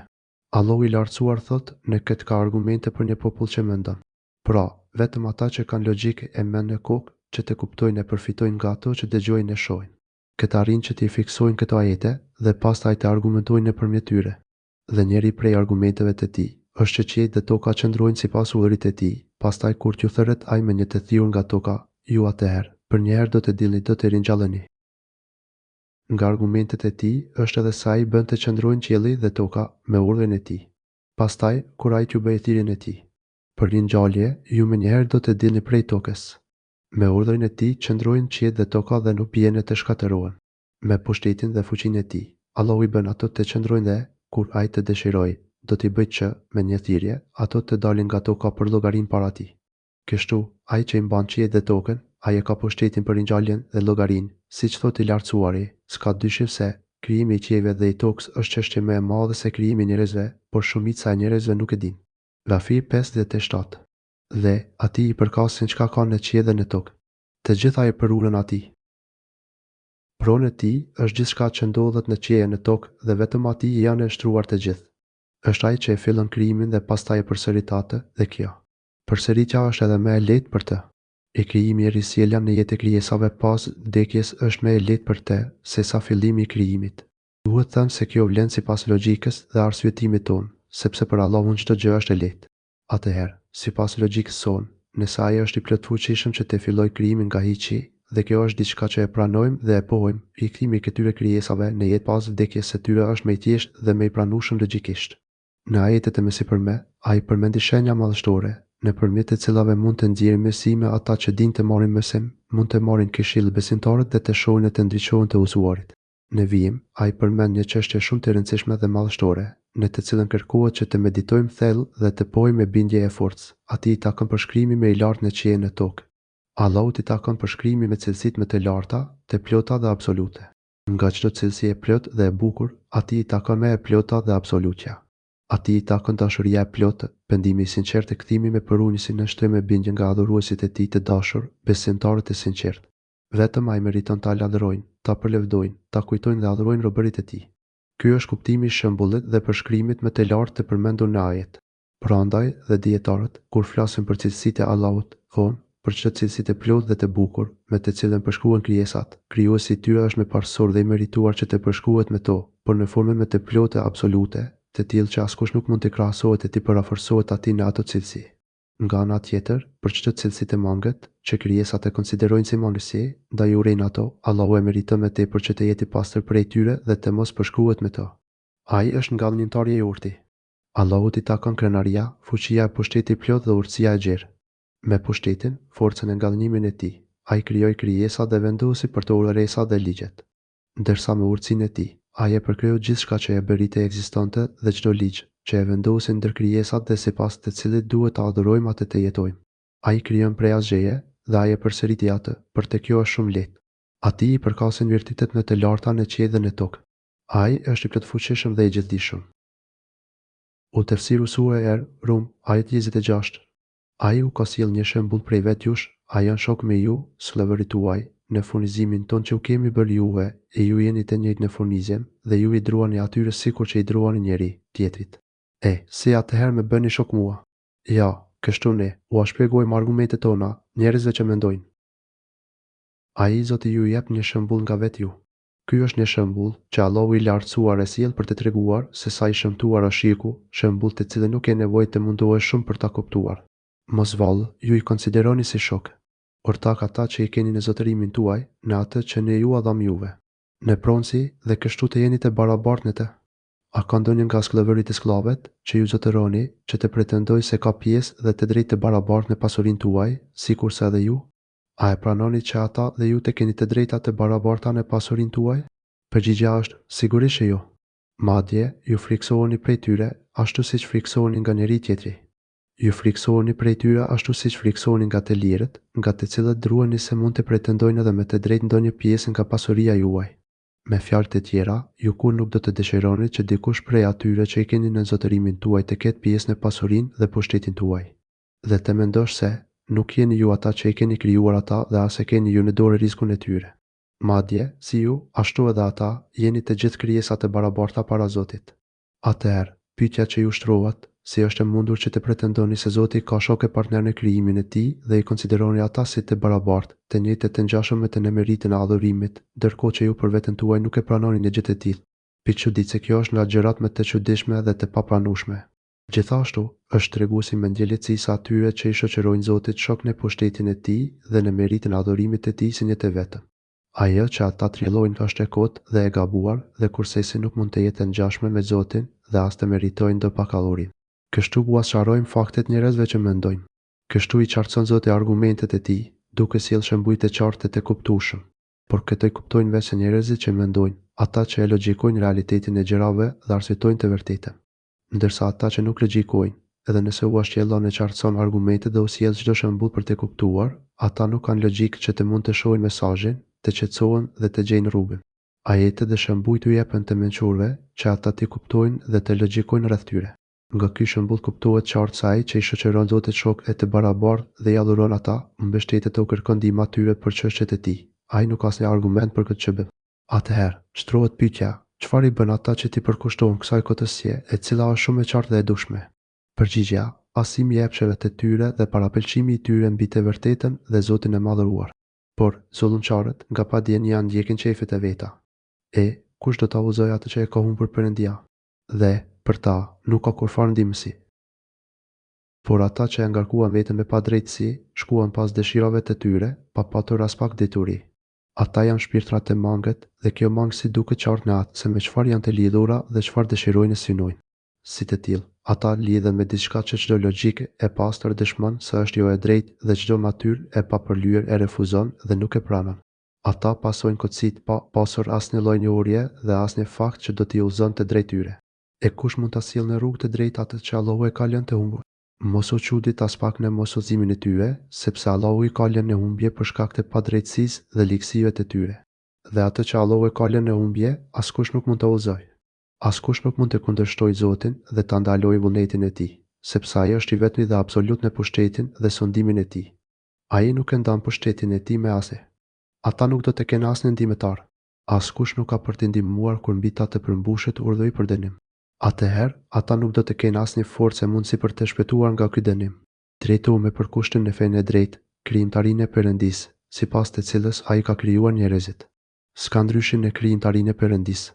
Allahu i lartësuar thot, në këtë ka argumente për një popull që mendon. Pra, vetëm ata që kanë logjikë e mend në kokë, që të kuptojnë e përfitojnë nga ato që dëgjojnë e shohin. Këta arrin që t'i fiksojnë këto ajete dhe pastaj të argumentojnë nëpërmjet tyre. Dhe njëri prej argumenteve të tij është që qiejt dhe toka qëndrojnë sipas udhërit të tij, pastaj kur t'ju thërret ai me një të thirrur nga toka, ju atëherë, për një herë do të dillni do të ringjalleni. Nga argumentet e tij është edhe se ai bën të qëndrojnë qielli dhe toka me urdhrin e tij. Pastaj, kur ai t'ju bëj thirrjen e tij, për ringjallje, ju me një herë do të dillni prej tokës. Me urdhrin e tij qëndrojnë qiejt dhe toka dhe nuk bien të shkatërohen. Me pushtetin dhe fuqinë e tij, Allahu i bën ato të qëndrojnë dhe, kur ai të dëshirojë, do t'i bëjë që, me një thirrje, ato të dalin nga toka për llogarin para tij. Kështu, ai që i mban qiejt dhe tokën, ai e ka pushtetin për ringjalljen dhe llogarinë, siç thotë i lartësuari, s'ka dyshim se krijimi i qiejve dhe i tokës është çështje më e madhe se krijimi i njerëzve, por shumica e njerëzve nuk e din. Ghafir 57. Dhe atij i përkasin çka ka në qiell dhe në tokë. Të gjitha i përulën atij. Pronë e tij është gjithçka që ndodhet në qiell e në tokë dhe vetëm atij janë e shtruar të gjithë. Është ai që e fillon krijimin dhe pastaj e përsërit atë dhe kjo. Përsëritja është edhe më e lehtë për të. E krijimi e risjellja në jetë e krijesave pas vdekjes është më e lehtë për të se sa fillimi i krijimit. Duhet thënë se kjo vlen sipas logjikës dhe arsyetimit tonë, sepse për Allahun çdo gjë është e lehtë. Atëherë, sipas logjikës sonë, nëse ai është i plotfuqishëm që të fillojë krijimin nga hiçi, dhe kjo është diçka që e pranojmë dhe e pohojmë, rikthimi i këtyre krijesave në jetë pas vdekjes së tyre është më i thjeshtë dhe më i pranueshëm logjikisht. Në ajetet e mësipërme, ai përmendi shenja madhështore, nëpërmjet të cilave mund të nxjerrin mësime ata që dinë të marrin mësim, mund të marrin këshill besimtarët dhe të shohin e të ndriçohen të usuarit. Në vijim, ai përmend një çështje shumë të rëndësishme dhe madhështore, në të cilën kërkohet që të meditojmë thellë dhe të pohojmë me bindje e fortë. Atij i takon përshkrimi më i lartë në qiell në tokë. Allahut i takon përshkrimi me cilësitë më të larta, të plota dhe absolute. Nga çdo cilësi e plotë dhe e bukur, atij i takon më e plota dhe absolutja. Atij i takon dashuria e plotë, pendimi i sinqertë e kthimi me përunjësi në shtrim e bindje nga adhuruesit e tij të dashur, besimtarët e sinqertë. Vetëm ai meriton ta lavdërojnë, ta përlevdojnë, ta kujtojnë dhe adhurojnë robërit e tij. Ky është kuptimi i shembullit dhe përshkrimit më të lartë të përmendur në ajet. Prandaj dhe dietarët, kur flasin për cilësitë e Allahut, thonë për çdo cilësi të plotë dhe të bukur, me të cilën përshkruhen krijesat. Krijuesi i tyre është më parsor dhe i merituar që të përshkruhet me to, por në formën më të plotë e absolute, të tillë që askush nuk mund të krahasohet e të parafërsohet atij në ato cilësi. Nga ana tjetër, për çdo cilësi të mangët, që krijesat e konsiderojnë si mangësi, ndaj urrejnë ato, Allahu e meriton më tepër që të jetë i pastër prej tyre dhe të mos përshkruhet me to. Ai është ngallënimtari i urti. Allahut i takon krenaria, fuqia e pushtetit plot dhe urtësia e gjerë. Me pushtetin, forcën e ngallënimin e tij, ai krijoi krijesat dhe vendosi për të urrëresat dhe ligjet. Ndërsa me urtësinë e tij, ai e përkreu gjithçka që e bëri të ekzistonte dhe çdo ligj që e vendosi ndër krijesat dhe sipas të cilit duhet të adhurojmë atë të jetojmë. Ai krijon prej asgjëje dhe ai e përsëriti atë, për të kjo është shumë lehtë. Ati I përkasin virtytet më të larta në qiell dhe në tokë. Ai është I plotfuqishëm dhe I gjithdijshëm. U tefsiru sura er Rum, ajet 26. Ai u ka sjell një shembull prej vet jush, a janë shok me ju, skllavërit tuaj, në furnizimin ton që u kemi bërë juve, e ju jeni të njëjtë në furnizim, dhe ju I druani atyre sikur që I druani njeri tjetrit. Si atëherë me bëni shok mua? Ja, kështu ne, u shpjegojmë argumentet tona, njerëzve që mendojnë. Ai Zoti ju jep një shembull nga vet ju. Ky është një shembull që Allahu I lartësuar e sjell për të treguar se sa I shëmtuar është shiku, shembull të cilën nuk e nevojë të mundohesh shumë për ta kuptuar. Mos vallë, ju I konsideroni si shok, ortak ata që I keni në zotërimin tuaj, në atë që ne ju adham juve. Në pronësi dhe kështu të jeni të barabartë në të. A ka ndonjë nga sklavërit e sklavet që ju zotëroni që të pretendoj se ka pjesë dhe të drejtë të barabartë në pasurinë tuaj, sikurse edhe ju? A e pranoni që ata dhe ju të keni të drejta të barabarta në pasurinë tuaj? Përgjigjja është, sigurisht që jo. Madje, ju friksoheni prej tyre, ashtu siç friksoheni nga njeri tjetri. Ju friksoheni prej tyre ashtu siç friksoheni nga të lirët, nga të cilët druani se mund të pretendojnë edhe me të drejtë ndonjë pjesë nga pasuria juaj. Me fjalë të tjera, ju kur nuk do të dëshironi që dikush prej atyre që I keni në zotërimin tuaj të ketë pjesë në pasurinë dhe pushtetin tuaj. Dhe të mendosh se nuk jeni ju ata që I keni krijuar ata dhe as e keni ju në dorë rrezikun e tyre. Madje, si ju, ashtu edhe ata, jeni të gjithë krijesa të barabarta para Zotit. Atëherë, pyetja që ju shtrohet, si është e mundur që të pretendoni se Zoti ka shok e partner në krijimin e tij dhe I konsideroni ata si të barabartë, të njëjtë të ngjashëm me të në meritën e adhurimit, ndërkohë që ju për veten tuaj nuk e pranoni një gjë të tillë. Çuditse kjo është nga gjërat më të çuditshme dhe të papranueshme. Gjithashtu, është treguesi me ndjelëcisë atyre që I shoqërojnë Zotit shok në pushtetin e tij dhe në meritën e adhurimit të tij si një të vetëm. Ajo që ata trijllojnë është e kotë dhe e gabuar dhe kursesi nuk mund të jetë ngjashme me Zotin dhe as të meritojnë do pakalluri. Kështu guasharojmë faktet njerëzve që mendojnë. Kështu I qartëson Zoti argumentet e tij, duke sjellë shembuj të qartë të kuptueshëm. Por këtë I kuptojnë vetëm njerëzit që mendojnë, ata që e logjikojnë realitetin e gjërave dhe arsyetojnë të vërtetën. Ndërsa ata që nuk logjikojnë, edhe nëse u shqellon e qartëson argumentet dhe u sjell çdo shembull për të kuptuar, ata nuk kanë logjikë që të mund të shohin mesazhin, të qetësohen dhe të gjejnë rrugën. Ajetet dhe shembujt u jepen të mençurve që ata t'i kuptojnë dhe të logjikojnë rreth tyre. Nga ky shembull kuptohet qartë se ai që I shoqëron Zotit shok e të barabartë dhe I adhuron ata, mbështetet të kërkon ndihmë atyre për çështjet e tij. Ai nuk ka asnjë argument për këtë çështje. Atëherë, shtrohet pyetja, çfarë I bën ata që t'i përkushtohen kësaj kotësie, e cila është shumë e qartë dhe e dushme? Përgjigjja, pasimi I epsheve të tyre dhe parapëlqimi I tyre mbi të vërtetën dhe Zotin e madhëruar. Por, zullumçarët nga padjenia ndjekin qefet e veta. Kush do ta udhëzojë atë që e ka humbur Perëndia? Dhe, për ta, nuk ka kurfar ndihmësi. Por ata që e ngarkuan veten me padrejtësi, shkuan pas dëshirave të tyre, pa patur as pak deturi. Ata janë shpirtrat e mangët dhe kjo mangësi duket qartë në atë se me çfarë janë të lidhura dhe çfarë dëshirojnë e synojnë. Si të tillë, ata lidhen me diçka që çdo logjik e pastër dëshmon se është jo e drejtë dhe çdo natyrë e papërlyer e refuzon dhe nuk e pranon. Ata pasojnë kotësit pa pasur asnjë lloj njohurje dhe asnjë fakt që do t'i udhëzon të drejtë tyre. Kush mund ta sjellë në rrugë të drejtë atë që Allahu e ka lënë të humbur? Mos u çudit as pak në mos udhëzimin e tyre, sepse Allahu I ka lënë në humbje për shkak të padrejtësisë dhe ligjësive të tyre. Dhe atë që Allahu e ka lënë në humbje, askush nuk mund ta udhëzojë. Askush nuk mund të kundërshtojë Zotin dhe ta ndalojë vullnetin e tij, sepse ai është I vetmi dhe absolut në pushtetin dhe sondimin e tij. Ai nuk e ndan pushtetin e tij me asnjë. Ata nuk do të kenë asnjë ndihmëtar. Askush nuk ka për t'i ndihmuar kur mbi ta të përmbushet urdhëri për dënim. Atëherë, ata nuk do të kenë asnjë forcë e mundësi për të shpëtuar nga ky dënim. Drejtohu me përkushtin në fenë e drejtë, krijimtarinë e Perëndisë, sipas të cilës ai ka krijuar njerëzit. S'ka ndryshim në krijimtarinë e Perëndisë.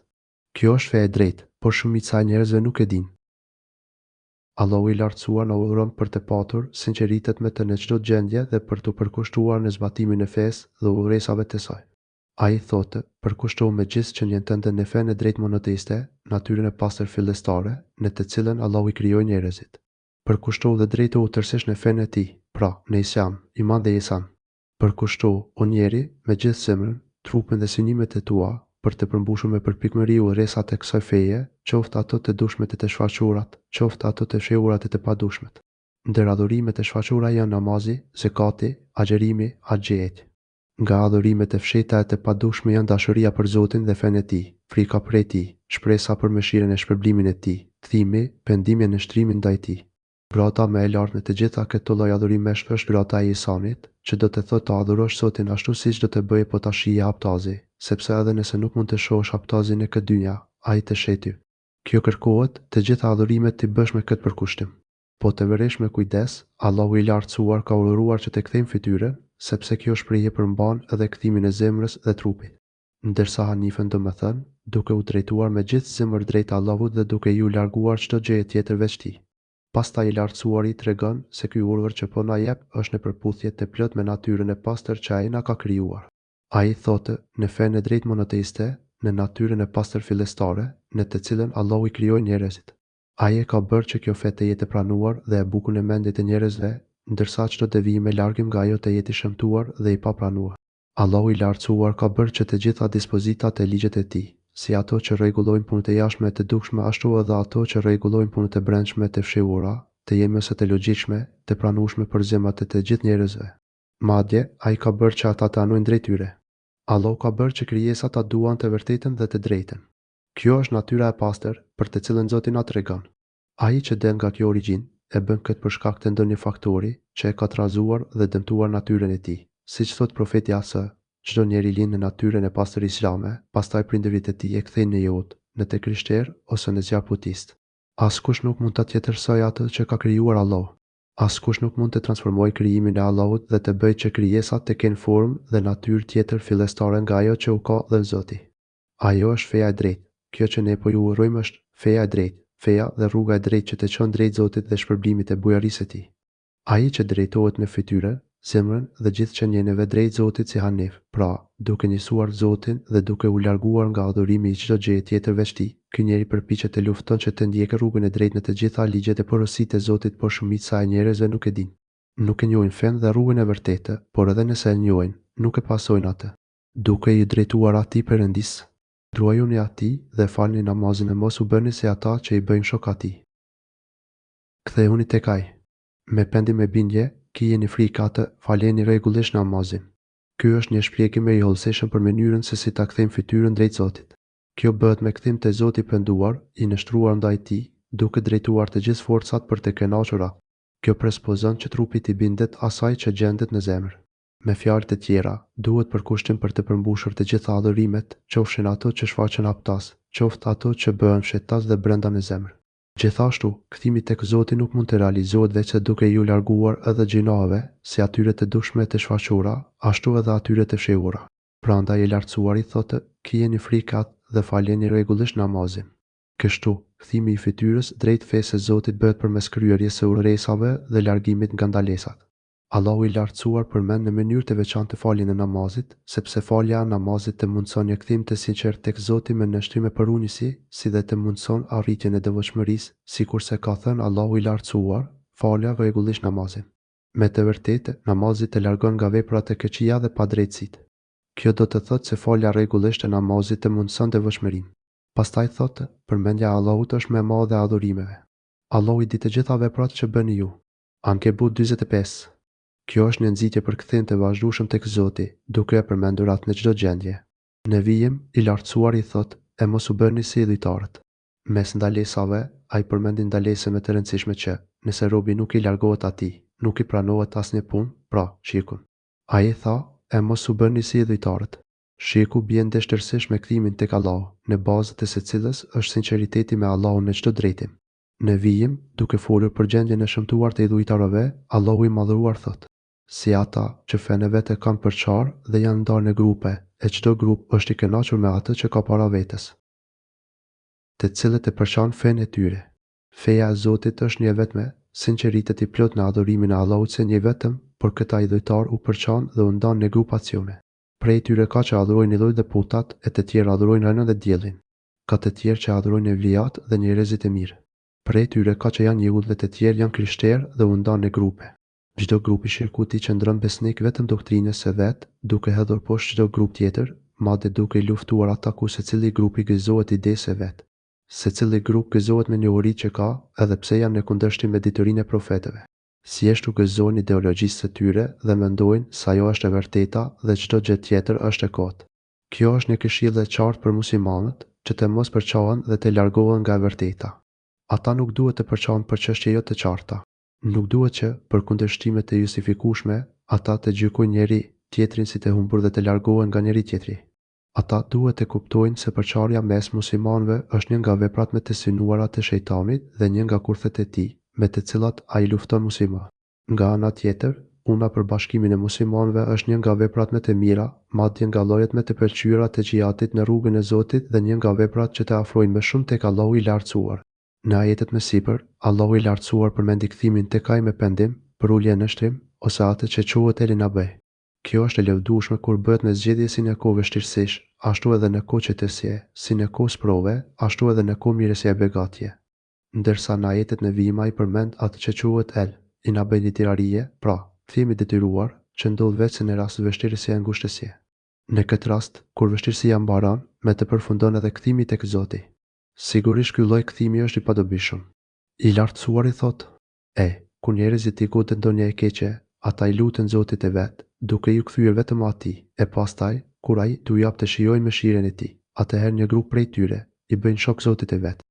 Kjo është fe e drejtë, por shumica e njerëzve nuk e dinë. Allahu I lartësuar na urdhëron për të patur sinqeritet me të në çdo gjendje dhe për të përkushtuar në zbatimin e fesë dhe udhëresave të saj. Ai thotë, përkushtohu me gjithë qendjen tënde në fenë e drejtë monoteiste, natyrën e pastër fillestare, në të cilën Allahu I krijoi njerëzit. Përkushtohu dhe drejtohu tërësisht në fenë e tij, pra, në Islam, iman dhe ihsan. Përkushtohu, o njeri, me gjithë zemrën, trupin dhe synimet e tua, për të përmbushur me përpikmëri udhëresat e kësaj feje, qoftë ato të dushmet e të shfaqura, qoftë ato të fshehurat e të padushmet. Ndër adhurimet e shfaqura janë namazi, zakati, agjërimi, haxhi. Nga adhurimet e fshehta e të padushme janë dashuria për Zotin dhe fenë e tij, frika prej tij, shpresa për mëshirën e shpërblimin e tij, kthimi, pendimi e nështrimin ndaj tij. Grata më e lartë në të gjitha këto lloj adhurimesh është grata e Isamit, që do të thotë të adhurosh Zotin ashtu siç do të bëje po ta shije haptazi, sepse edhe nëse nuk mund të shohësh haptazin në këtë dynja, ai të sheh ty. Kjo kërkohet të gjitha adhurimet t'i bësh me këtë përkushtim. Po të vëresh me kujdes, Allahu i lartësuar ka urdhëruar që të kthejmë fytyrën, sepse kjo shprehje përmban edhe kthimin e zemrës dhe trupit. Ndërsa hanifën do më thënë, duke u drejtuar me gjithë zemër drejt Allahut dhe duke ju larguar çdo gjë tjetër veç tij. Pastaj i lartësuari tregon se ky urdhër që po na jep është në përputhje të plot me natyrën e pastër që ai na ka krijuar. Ai thotë në fenë e drejtë monoteiste, në natyrën e pastër fillestare, në të cilën Allahu i krijoi njerëzit. Ai e ka bërë që kjo fe të jetë e pranuar dhe e bukën e mendit të njerëzve, ndërsa çdo devijim e largim nga ajo të jetë i shëmtuar dhe i papranuar. Allahu i lartësuar ka bërë që të gjitha dispozitat e ligjet e tij, si ato që rregullojnë punët e jashtme të dukshme ashtu edhe ato që rregullojnë punët e brendshme të fshehura, të jemëse të logjikshme, të pranueshme për zemrat e të gjithë njerëzve. Madje, ai ka bërë që ata të anojnë drejt tyre. Allahu ka bërë që krijesat ta duan të vërtetën dhe të drejtën. Kjo është natyra e pastër për të cilën Zoti na tregon. Ai që del nga kjo origjinë e bën këtë për shkak të ndonjë faktori që e ka trazuar dhe dëmtuar natyrën e tij. Siç thot profeti Asa, çdo njeri lind në natyrën e pastër islame, pastaj prindërit e tij e kthejnë në Jehud, në të krishterë ose në zjarputist. Askush nuk mund ta tjetërsojë atë që ka krijuar Allahu. Askush nuk mund të transformojë krijimin e Allahut dhe të bëjë që krijesat të kenë formë dhe natyrë tjetër fillestare nga ajo që u ka dhënë Zoti. Ajo është feja e drejtë. Kjo që ne po ju urojmë është feja e drejtë, feja dhe rruga e drejtë që të çon drejt Zotit dhe shpërblimit e bujarisë së tij. Ai që drejtohet në fytyrë, zemrën dhe gjithë qenieve drejt Zotit si hanif, pra, duke njësuar Zotin dhe duke u larguar nga adhurimi i çdo gjëje tjetër veç tij, ky njeri përpiqet të lufton që të ndjekë rrugën e drejtë në të gjitha ligjet e porositë e Zotit, por shumica e njerëzve nuk e dinë. Nuk e njohin fen dhe rrugën e vërtetë, por edhe nëse e njohin, nuk e pasojnë atë. Duke i drejtuar atij Perëndis, ruajuni atij dhe falni namazin e mos u bëni si ata që i bëjnë shok atij. Kthehuni tek ai. Me pendim e bindje, kijeni frikë atë, faleni rregullisht namazin. Ky është një shpjegim i hollësishëm për mënyrën se si ta kthejmë fytyrën drejt Zotit. Kjo bëhet me kthim te Zoti i penduar, i nështruar ndaj tij, duke drejtuar të gjithë forcat për të kënaqur atë. Kjo presupozon që trupi i bindet asaj që gjendet në zemër. Me fjalë të tjera, duhet përkushtim për të përmbushur të gjitha adhurimet, qofshin ato që shfaqen haptas, qoftë ato që bëhen fshetas dhe brenda në zemër. Gjithashtu, kthimi tek Zoti nuk mund të realizohet veçse duke ju larguar edhe gjinave, si atyre të dukshme të shfaqura, ashtu edhe atyre të fshehura. Prandaj i lartësuari thotë, kijeni frikat dhe faleni rregullisht namazin. Kështu, kthimi i fytyrës drejt fesë së Zotit bëhet përmes kryerjes së urrësave dhe largimit nga ndalesat. Allahu i lartësuar përmend në mënyrë të veçantë faljen e namazit, sepse falja e namazit të mundson një kthim të sinqert tek Zoti me nështrim e përunjësi, si dhe të mundson arritjen e devotshmërisë, sikurse ka thënë Allahu i lartësuar, falja rregullisht namazin. Me të vërtetë, namazi të largon nga veprat e këqija dhe padrejtësitë. Kjo do të thotë se falja rregullisht e namazit të mundson devotshmërinë. Pastaj thotë, përmendja e Allahut është më e madhe e adhurimeve. Allahu i di të gjitha veprat që bëni ju. Ankebut 45. Kjo është një nxitje për kthim të vazhdueshëm tek Zoti, duke e përmendur atë në çdo gjendje. Në vijim, i lartësuar i thotë, e mos u bëni si idhujtarët. Mes ndalesave, ai përmendi ndalese më të rëndësishme që, nëse robi nuk i largohet atij, nuk i pranohet asnjë punë, pra, shirkun. Ai tha, e mos u bëni si idhujtarët. Shirku bjen dështërsisht me kthimin tek Allahu, në bazë të së cilës është sinqeriteti me Allahun në çdo drejtim. Në vijim, duke folur për gjendjen e shëmtuar të idhujtarëve, Allahu i madhëruar thotë, si ata që fenë e vete kanë përçarë dhe janë ndarë në grupe, e çdo grup është i kënaqur me atë që ka para vetes, të cilët e përçan fenë e tyre. Feja e Zotit është një vetme, sinqeriteti plot në adhurimin e Allahut se një vetëm, por këta idhujtar u përçan dhe u ndan në grupacione. Prej tyre ka që adhurojnë idhujt dhe putat, e të tjerë adhurojnë hënën dhe diellin. Ka të tjerë që adhurojnë evlijat dhe njerëzit e mirë. Prej tyre ka që janë jehud dhe të tjerë janë krishterë dhe u ndan në grupe. Çdo grup i shirkuti qëndron besnik vetëm doktrinës së vet, duke hedhur poshtë çdo grup tjetër, madje duke i luftuar ata ku secili grup i gëzohet idesë së vet. Secili grup gëzohet me njohuritë që ka, edhe pse janë në kundërshtim me ditërinë e profetëve. thjesht u gëzojnë ideologjisë së tyre dhe mendojnë se ajo është e vërteta dhe çdo gjë tjetër është e kotë. Kjo është një këshill e qartë për muslimanët që të mos përçohen dhe të largohen nga e vërteta. Ata nuk duhet të përçohen për çështje jo të qarta. Nuk duhet që, për kundërshtimet të justifikueshme, ata të gjykojnë njëri tjetrin si të humbur dhe të largohen nga njëri tjetri. Ata duhet të kuptojnë se përçarja mes muslimanëve është një nga veprat më të synuara të shejtanit dhe një nga kurthet e tij, me të cilat ai lufton muslimanët. Nga ana tjetër, puna për bashkimin e muslimanëve është një nga veprat më të mira, madje nga llojet më të pëlqyera të xhihatit në rrugën e Zotit dhe një nga veprat që të afrojnë më shumë tek Allahu i lartësuar. Në ajetet më sipër, Allahu i lartësuar përmendi kthimin tek ai me pendim, për ulje në shtrim ose atë që quhet elinabe. Kjo është e lëvdueshme kur bëhet me zgjedhje si në kohë vështirësish, ashtu edhe në kohë qetësie, si në kohë sprove, ashtu edhe në kohë mirësie e begatje. Ndërsa në ajetet në vijim ai përmend atë që quhet inabe literarie, pra, kthimi detyruar, që ndodh vetëm në rast vështirësie e ngushtësie. Në këtë rast, kur vështirësia mbaron, me të përfundon edhe kthimi tek Zoti. Sigurisht ky lloj kthimi është i padobishëm. I lartësuari thotë: kur njerëzit i godet ndonjë e keqe, ata i lutën Zotit e vet, duke ju kthyer vetëm atij, e pastaj, kur ai t'u jap të shijojnë mëshirën e tij, atëherë një grup prej tyre i bëjnë shok Zotit e vet.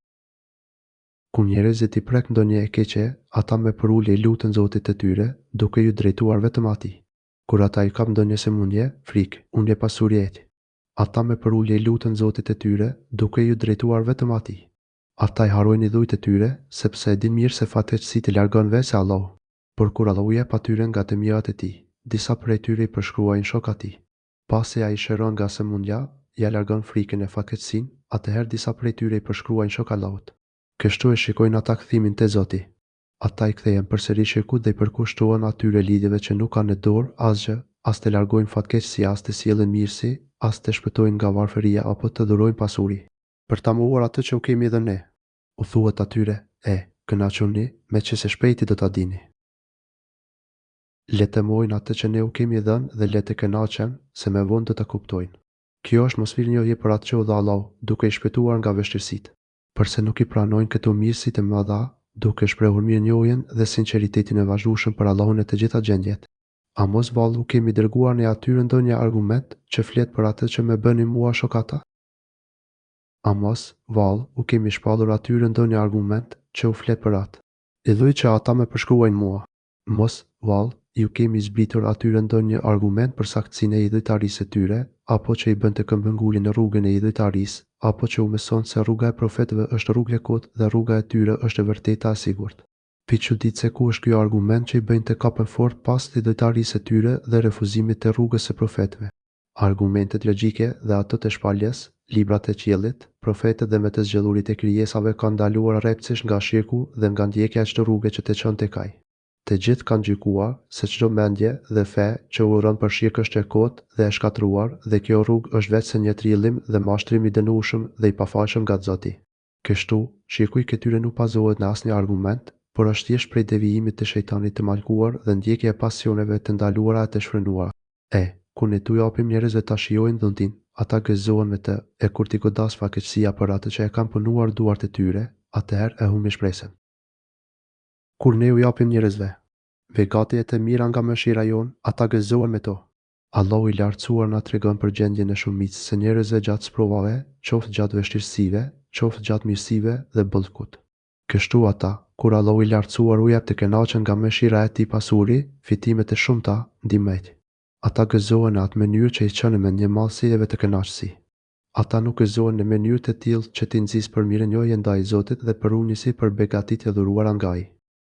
Kur njerëzit i prek ndonjë e keqe, ata me përulje i lutën Zotit të tyre, duke ju drejtuar vetëm atij. Kur ata i kap ndonjë sëmundje, frikë, unë pasurie, ata me përulje i lutën Zotit të tyre, duke ju drejtuar vetëm atij. Ata i harrojnë idhujt e tyre, sepse e din mirë se fatkeqësitë i largon vetë Allahu. Por kur Allahu jep atyre nga të mirat e tij, disa prej tyre i përshkruajnë shok atij. Pasi ai shëron nga sëmundja, ja largon frikën e fatkeqësinë, atëherë disa prej tyre i përshkruajnë shok Allahut. Kështu e shikojnë ata kthimin te Zoti. Ata i kthehen përsëri shirkut dhe i përkushtohen atyre lidhjeve që nuk kanë në dorë asgjë, as të largojnë fatkeqësi, as të sjellin mirësi, as të shpëtojnë nga varfëria apo të dhurojnë pasuri. Për ta mohuar atë që u kemi dhe ne, u thuhet atyre: kënaquni me që së shpejti do ta dini. Le të mohojnë atë që ne u kemi dhënë dhe le të kënaqen se më vonë do ta kuptojnë. Kjo është mos mirënjohje për atë që u dha Allahu, duke i shpëtuar nga vështirësitë. Përse nuk i pranojnë këto mirësi të mëdha, duke shprehur mirënjohjen dhe sinqeritetin e vazhdueshëm për Allahun në të gjitha gjendjet. A mos vallë u kemi dërguar ne atyre ndonjë argument që flet për atë që më bëni mua shok ata? A mos vallë u kemi shpallur atyre ndonjë argument që u flet për atë? Idhuj që ata më përshkruajnë mua. Mos vallë ju kemi zbritur atyre ndonjë argument për saktësinë e idhujtarisë së tyre, apo që i bën të këmbëngulje në rrugën e idhujtarisë, apo që u mëson se rruga e profetëve është rrugë e kotë dhe rruga e tyre është e vërteta e sigurt. Pi çudit se ku është ky argument që i bëjnë të kapen fort pas të idhujtarisë së tyre dhe refuzimit të rrugës së profetëve. Argumentet logjike dhe ato të shpalljes, librat e qiellit, profetët dhe me të zgjedhurit e krijesave kanë ndaluar rreptësisht nga shirku dhe nga ndjekja e çdo rruge që të çon tek ai. Të gjithë kanë gjykuar se çdo mendje dhe fe që udhëron për shirk është e kotë dhe e shkatruar dhe kjo rrugë është vetëm një trillim dhe mashtrim i dënueshëm dhe i pafalshëm nga Zoti. Kështu, shirku i këtyre nuk bazohet në asnjë argument, por është thjesht prej devijimit të shejtanit të malkuar dhe ndjekje e pasioneve të ndaluara e të shfrenuara. Kur ne t'u japim njerëzve ta shijojnë dhuntin, ata gëzohen me të, e kur t'i godas fatkeqësia për atë që e kanë punuar duart e tyre, atëherë e humbin shpresën. Kur ne u japim njerëzve begatjet e mira nga mëshira jon, ata gëzohen me to. Allahu i lartësuar na tregon për gjendjen e shumicës së njerëzve gjatë sprovave, qoftë gjatë vështirësive, qoftë gjatë mirësive dhe bollkut. Kështu ata, kur Allahu i lartësuar u jep të kënaqur nga mëshira e tij pasuri, fitime të shumta, ndihmë. Ata gëzohen në atë mënyrë që i çon me një mallësive të kënaqësi. Ata nuk gëzohen në mënyrë të tillë që t'i nxjisë për mirënjohje ndaj Zotit dhe për unësi për begatitë e dhuruara nga ai.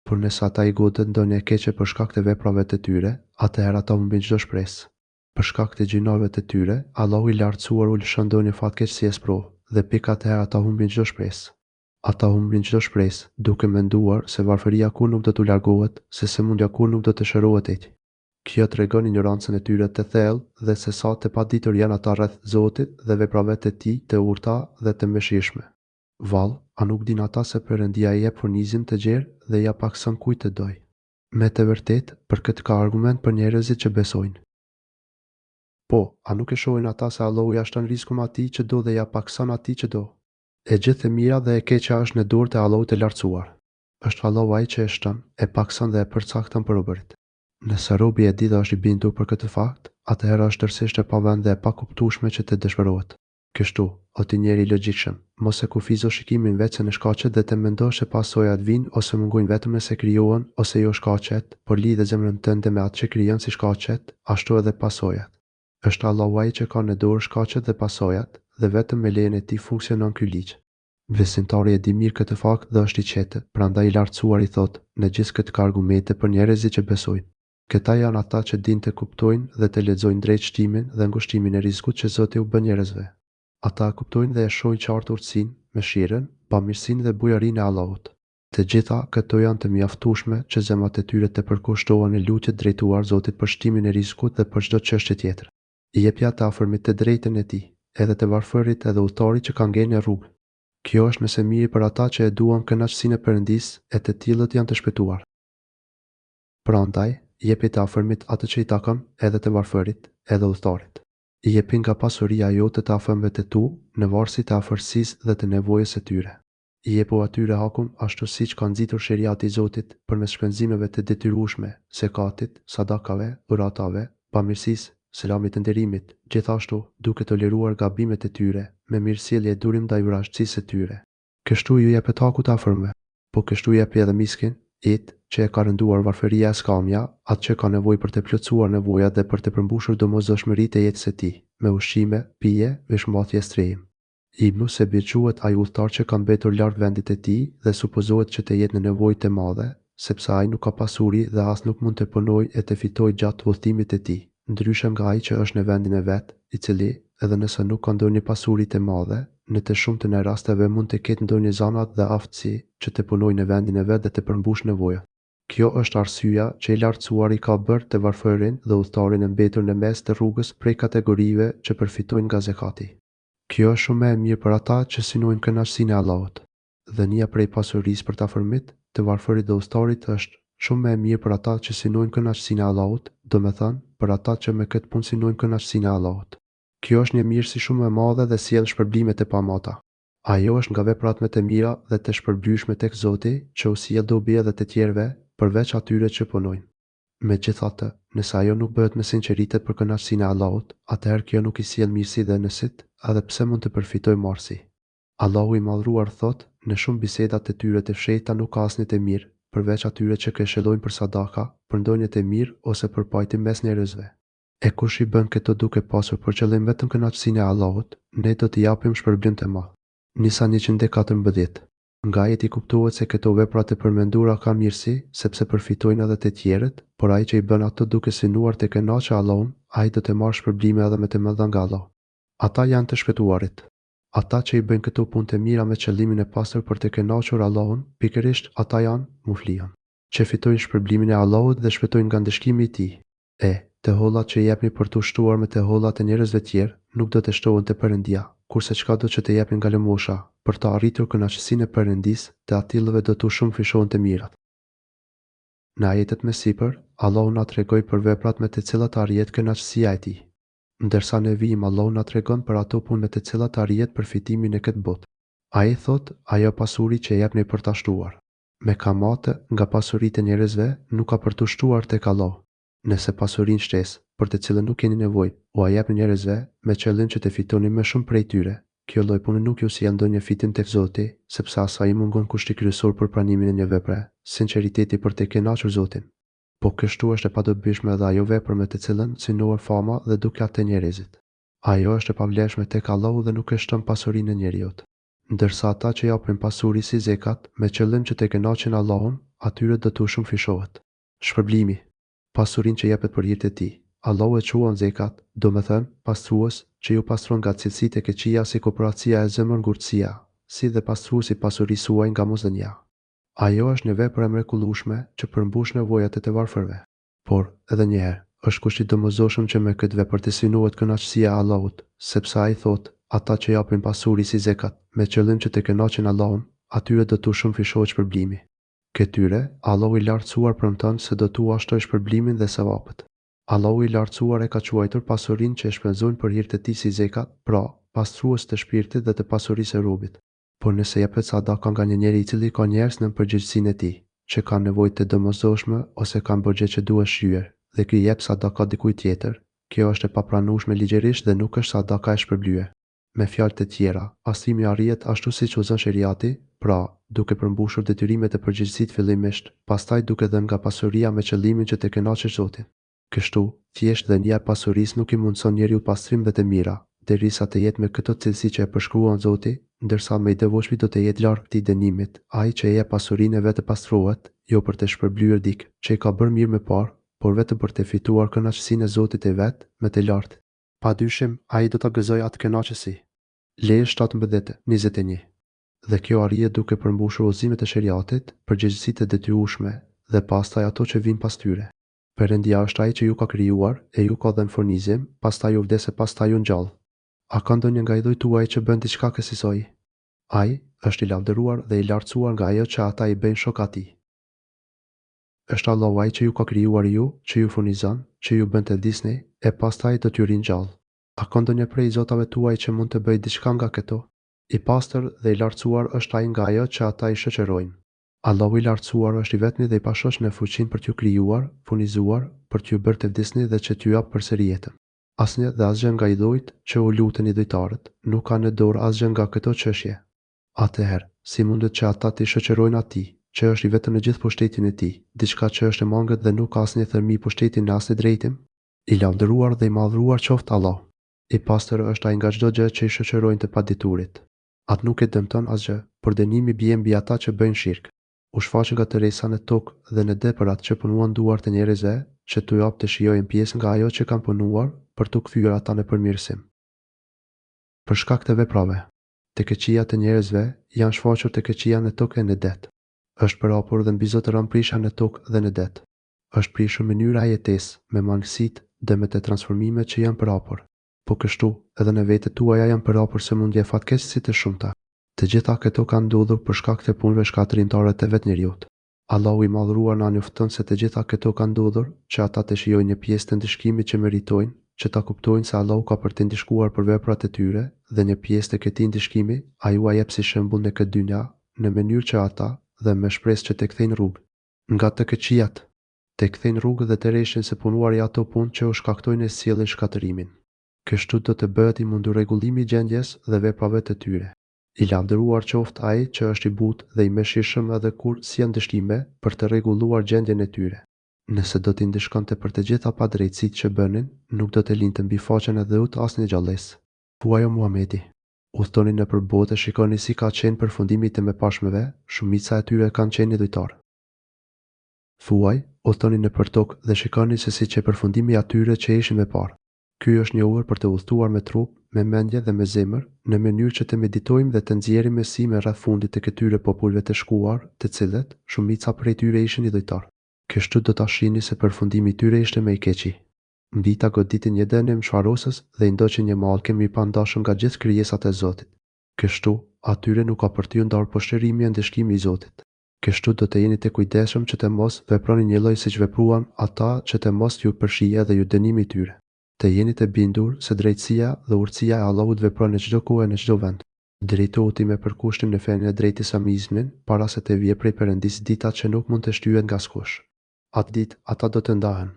Por nëse ata i godet ndonjë e keqe për shkak të veprave të tyre, atëherë ata humbin çdo shpresë. Për shkak të gjinave të tyre, Allahu i lartësuar u lëshon ndonjë fatkeqësi e sprovë dhe pika atëherë ata humbin çdo shpresë. Ata humbin çdo shpresë, duke menduar se varfëria kur nuk do t'u largohet, se sëmundja kur nuk do të shërohet eq. Kjo tregon ignorancën e tyre të thellë dhe se sa të paditur janë ata rreth Zotit dhe veprave të tij të urta dhe të mëshirshme. Vallë, a nuk din ata se Perëndia i jep furnizim të gjerë dhe ja pakson kujt të doj. Me të vërtetë, për këtë ka argument për njerëzit që besojnë. Po, a nuk e shohin ata se Allahu ja shton rrezikun atij që do dhe ja pakson atij që do? E gjithë e mira dhe e keqja është në dorë të Allahut të lartësuar. është Allahu ai që e shton, e pakson dhe e përcakton për robërit. Nëse robi e di dhe është i bindur për këtë fakt, atëherë është tërësisht e pavend dhe e pakuptueshme që të dëshpërohet. Kështu, o ti njeri logjikshëm, mos e kufizo shikimin vetë se në shkaqet dhe të mendosh se pasojat vinë ose mungojnë vetëm nëse krijohen ose jo shkaqet, por lidhe zemrën tënde me atë që krijon si shkaqet, ashtu edhe pasojat. Është Allahu ai që ka në dorë shkaqet dhe pasojat, dhe vetëm me lejen e tij funksionon ky ligj. Besimtari e di mirë këtë fakt dhe është i qetë, prandaj i lartësuar i thotë, në gjithë këtë ka argumente për njerëzit që besojnë. Këta janë ata që dinë të kuptojnë dhe të lexojnë drejt shtimin dhe ngushtimin e rrezikut që Zoti u bën njerëzve. Ata kuptojnë dhe e shohin qartë urtësinë, mëshirën, pamirësinë dhe bujarinë e Allahut. Të gjitha këto janë të mjaftueshme që zemrat e tyre të përkushtohen në lutje drejtuar Zotit për shtimin e rrezikut dhe për çdo çështje tjetër. I jepi ata afërmit të drejtën e tij, edhe të varfërit edhe udhëtarit që kanë ngel në rrugë. Kjo është nëse mirë për ata që e duan kënaqësinë e Perëndisë, e të tillët janë të shpëtuar. Prandaj, jepi të afërmit atë që i takon, edhe të varfërit, edhe udhëtarit. I jepi nga pasuria jote të afërmëve të tu, në varësi të afërsisë dhe të nevojës së tyre. I jepu atyre hakun ashtu siç ka nxitur sheriati i Zotit përmes shpenzimeve të detyrueshme, zakatit, sadakave, dhuratave, pamirësisë, selamit të nderimit, gjithashtu duke toleruar gabimet e tyre, me mirësjellje e durim ndaj vrasësisë së tyre. Kështu ju jepet haku të afërmëve, po kështu jepi edhe miskin, që e ka rënduar varfëria e skamja, atë që ka nevojë për të plotësuar nevojat dhe për të përmbushur domosdoshmëritë e jetës së tij, me ushqime, pije, veshmbathje strehim. Ibnu Sebi quhet ai udhëtar që ka mbetur larg vendit e tij dhe supozohet që të jetë në nevojë të mëdha, sepse ai nuk ka pasuri dhe as nuk mund të punojë e të fitojë gjatë udhëtimit të tij, ndryshe nga ai që është në vendin e vet, i cili, edhe nëse nuk ka ndonjë pasuri të mëdha, në të shumtën e rasteve mund të ketë ndonjë zanat dhe aftësi që të punojë në vendin e vet dhe të përmbushë nevojat. Kjo është arsyeja që i lartësuari ka bërë të varfërin dhe udhëtarin e mbetur në mes të rrugës prej kategorive që përfitojnë nga zakati. Kjo është shumë më e mirë për ata që synojnë kënaqësinë e Allahut. Dhënia prej pasurisë për të afërmit, të varfërit dhe udhëtarit është shumë më e mirë për ata që synojnë kënaqësinë e Allahut, domethënë për ata që me këtë punë synojnë kënaqësinë e Allahut. Kjo është një mirësi shumë e madhe dhe sjell shpërblime të pamata. Ajo është nga veprat më të mira dhe të shpërblyeshme tek Zoti, që u sjell dobi edhe të tjerëve, përveç atyre që punojnë. Megjithatë, nëse ajo nuk bëhet me sinqeritet për kënaqësinë e Allahut, atëherë kjo nuk i sjell mirësi dhe nësit, edhe pse mund të përfitojë marrësi. Allahu i madhruar thotë, në shumë bisedat e tyre të fshehta nuk ka asnjë të mirë, përveç atyre që këshillojnë për sadaka, për ndonjë të mirë ose për pajtim mes njerëzve. E kush i bën këto duke pasur për qëllim vetëm kënaqësinë e Allahut, ne do t'i japim shpërblim të madh. Nisa 114. Nga ajeti kuptohet se këto vepra të përmendura kanë mirësi, sepse përfitojnë edhe të tjerët, por ai që i bën ato duke synuar të kënaqë Allahun, ai do të marrë shpërblime edhe me të mëdha nga Allah. Ata janë të shpëtuarit. Ata që i bëjnë këto punë të mira me qëllimin e pastër për të kënaqur Allahun, pikërisht ata janë muflian, që fitojnë shpërblimin e Allahut dhe shpëtojnë nga ndëshkimi i tij. Të hollat që i jepni për të ushtuar me të hollat e njerëzve tjerë, nuk do të shtohen te Perëndia, kurse çka do që të japin nga lëmosha, për të arritur kënaqësinë e Perëndisë, të atillëve do të shumë fishohen të mirat. Në ajetet më sipër, Allahu na tregoi për veprat me të cilat arrihet kënaqësia e tij, ndërsa në vijim Allahu na tregon për ato punë me të cilat arrihet përfitimi në këtë botë. Ai thotë, ajo pasuri që jepni për ta shtuar. Me kamate nga pasuritë e njerëzve nuk ka për të shtuar tek Allahu. Nëse pasurinë shtesë, për të cilën nuk keni nevojë, u a japni njerëzve me qëllim që të fitoni më shumë prej tyre, kjo lloj pune nuk ju sjell ndonjë fitim tek Zoti, sepse asaj mungon kushti kryesor për pranimin e një vepre, sinqeriteti për të kënaqur Zotin. Po kështu është e padobishme edhe ajo vepër me të cilën synohet fama dhe dukat të njerëzit. Ajo është e pavlefshme tek Allahu dhe nuk e shton pasurinë e njerëzit. Ndërsa ata që japin pasuri si zekat me qëllim që të kënaqin Allahun, atyre do të shumë fishohet. Shpërblimi. Pasurinë që jepet për hir të tij. Allahu e quan zekat, domethënë pastrues që ju pastron nga cilësitë e keqia si kopratësia e zemër, ngurtësia, si dhe pastruesi pasurisë suaj nga mosdënia. Ajo është një vepër e mrekullueshme që përmbush nevojat e të varfërve. Por, edhe një herë, është kusht i domosdoshëm që me këtë vepër të synohet kënaqësia e Allahut, sepse ai thotë, ata që japin pasuri si zekat, me qëllim që të kënaqin Allahun, atyre do t'u shumë fishohet shpërblimi. Këtyre, Allahu i lartësuar premton se do t'u ashtojë shpërblimin dhe sevapët. Allahu i lartësuar e ka quajtur pasurinë që e shpenzojnë për hir të tij si zekat, pra, pastrues të shpirtit dhe të pasurisë së robit. por nëse jepet sadaka nga një njeri I cili ka njerëz në përgjegjësinë e tij, që kanë nevojë të domosdoshme ose kanë borxhe që duhet shyer, dhe ky jep sadaka dikujt tjetër, kjo është e papranueshme ligjërisht dhe nuk është sadaka e shpërblyer. Me fjalë të tjera, pastrimi arrihet ashtu siç uzon sheriati, pra, duke përmbushur detyrimet e përgjegjësisë fillimisht, pastaj duke dhënë nga pasuria me qëllimin që të kënaqësh Zotin. Kështu, thjesht dhënia e pasurisë nuk I mundson njeriu pastrim dhe të mira, derisa të jetë me këto cilësi që e përshkruan Zoti, ndërsa me I devotshmi do të jetë larg këtij dënimit, ai që e jep pasurinë e vet të pastrohet, jo për të shpërblyer dikë që I ka bërë mirë më parë, por vetëm për të fituar kënaqësinë e Zotit të vet me të lartë. Padyshim, ai do ta gëzojë atë kënaqësi. Leje 17:21. Dhe kjo arrihet duke përmbushur udhëzimet e sheriatit, përgjegjësitë e detyrueshme dhe pastaj ato që vijnë pas tyre. Perëndia është ai që ju ka krijuar e ju ka dhënë furnizim, pastaj ju vdes e pastaj ju ngjall. A ka ndonjë nga idhujt tuaj që bën diçka kësaj? Ai është I lavdëruar dhe I lartësuar nga ajo që ata I bëjnë shok atij. Është Allahu ai që ju ka krijuar ju, që ju furnizon, që ju bën të vdisni e pastaj do t'ju ringjall. A ka ndonjë prej zotave tuaj që mund të bëjë diçka nga këto? I pastër dhe I lartësuar është ai nga ajo që ata I shoqërojnë. Allahu I lartësuar është I vetmi dhe I pashosh në fuqinë për t'ju krijuar, furnizuar, për t'ju bërë të vdisni dhe që t'ju jap përsëri jetën. Asnjë dhe asgjë nga idhujt që u lutën idhujtarët nuk ka në dorë asgjë nga këto çështje. Atëherë, si mundet që ata t'i shoqërojnë atij, që është I vetëm në gjithë pushtetin e tij, diçka që është e mangët dhe nuk ka asnjë thërmi pushtetin në asnjë drejtim? I lavdëruar dhe I madhruar qoftë Allah. I pastër është ai nga çdo gjë që I shoqërojnë të paditurit. Atë nuk e dëmton asgjë, por dënimi bie mbi ata që bëjnë shirk. U shfaqën nga tërësa në tokë dhe në depërat që punuan duart e njerëzve, që t'u jap të shijojnë pjesë nga ajo që kanë punuar për t'u kthyer ata në përmirësim. Për shkak të veprave, të keqia të njerëzve janë shfaqur të keqia në tokë e në det. Është përhapur dhe mbizotëron prisha në tokë dhe në det. Është prishur mënyra e jetesë me mangësitë dhe me të transformimet që janë përhapur. Po kështu, edhe në vetët tuaja janë përhapur sëmundje fatkeqësi të shumta. Të gjitha këto kanë ndodhur për shkak të punëve shkatërimtare të vetë njeriut. Allahu I madhruar na njofton se të gjitha këto kanë ndodhur që ata të shijojnë një pjesë të ndëshkimit që meritojnë, që ta kuptojnë se Allahu ka për të ndëshkuar për veprat e tyre dhe një pjesë të këtij ndëshkimi ai u jep si shembull në këtë dynja, në mënyrë që ata dhe me shpresë që të kthejnë rrugë nga të këqijat, të kthejnë rrugë dhe të rreshin se punuari ato punë që u shkaktojnë e sjellin shkatërimin. Kështu do të bëhet I mundur rregullimi I gjendjes dhe veprave të tyre. I lavdëruar qoftë ai që është I butë dhe I mëshirshëm edhe kur sjell ndëshkime për të rregulluar gjendjen e tyre. Nëse do t'i ndëshkonte për të gjitha padrejtësitë që bënin, nuk do të lindte mbi faqen e dheut asnjë gjallësë. Thuaj o Muhamedi, udhtoni nëpër botë e shikoni si ka qenë përfundimi I të mëpashmëve, shumica e tyre kanë qenë idhujtarë. Thuaj, udhtoni nëpër tokë dhe shikoni se si që përfundimi I atyre që ishin më parë. Ky është një urë për të udhëtuar me trup, me mendje dhe me zemër, në mënyrë që të meditojmë dhe të nxjerrim mësime rreth fundit të këtyre popullve të shkuar, të cilët shumica prej tyre ishin idhujtarë. Kështu do ta shihni se përfundimi I tyre ishte më I keqi. Mbita goditi një dënim shfarosës dhe I ndoqi një mallkë më I pandashëm nga gjithë krijesat e Zotit. Kështu, atyre nuk ka për t'ju ndarë poshtërimi e ndëshkimi I Zotit. Kështu do të jeni të kujdesshëm që të mos veproni një lloj siç vepruan ata, që të mos ju përshijë edhe ju dënimi I tyre. Të jeni të bindur se drejtësia dhe urtësia e Allahut vepron në çdo kohë e në çdo vend. Drejtohuni me përkushtim në fenë e drejtë islamizmin, para se të vijë prej Perëndisë dita që nuk mund të shtyhet nga askush. Atë ditë ata do të ndahen.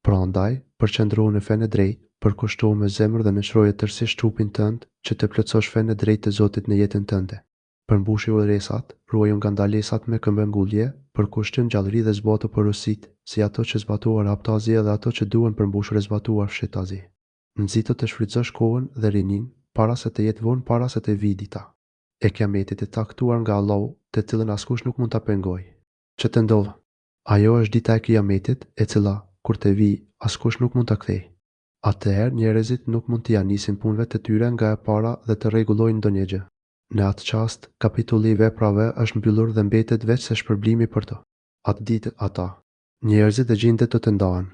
Prandaj, përqendrohu në fenë e drejtë, përkushtohu me zemër dhe nënshtroje tërësisht trupin tënd që të plotësosh fenë e drejtë të Zotit në jetën tënde. Përmbushi udhëresat, ruaju nga ndalesat me këmbëngulje, përkushtim gjallëri dhe zbatu porositë, si ato që zbatuar haptazi dhe ato që duhen përmbushur e zbatuar fshetazi. Nxito të shfrytëzosh kohën dhe rinin, para se të jetë vonë, para se të vijë dita e kiametit e taktuar nga Allahu, të cilën askush nuk mund ta pengojë. Që të ndodh? Ajo është dita e kiametit, e cila, kur të vijë, askush nuk mund ta kthejë. Atëherë njerëzit nuk mund t'i nisin punëve të tyre nga e para dhe të rregullojnë ndonjë gjë. Në atë çast, kapitulli I veprave është mbyllur dhe mbetet veç se shpërblimi për to. Atë ditë ata, njerëzit e gjindet do të ndahen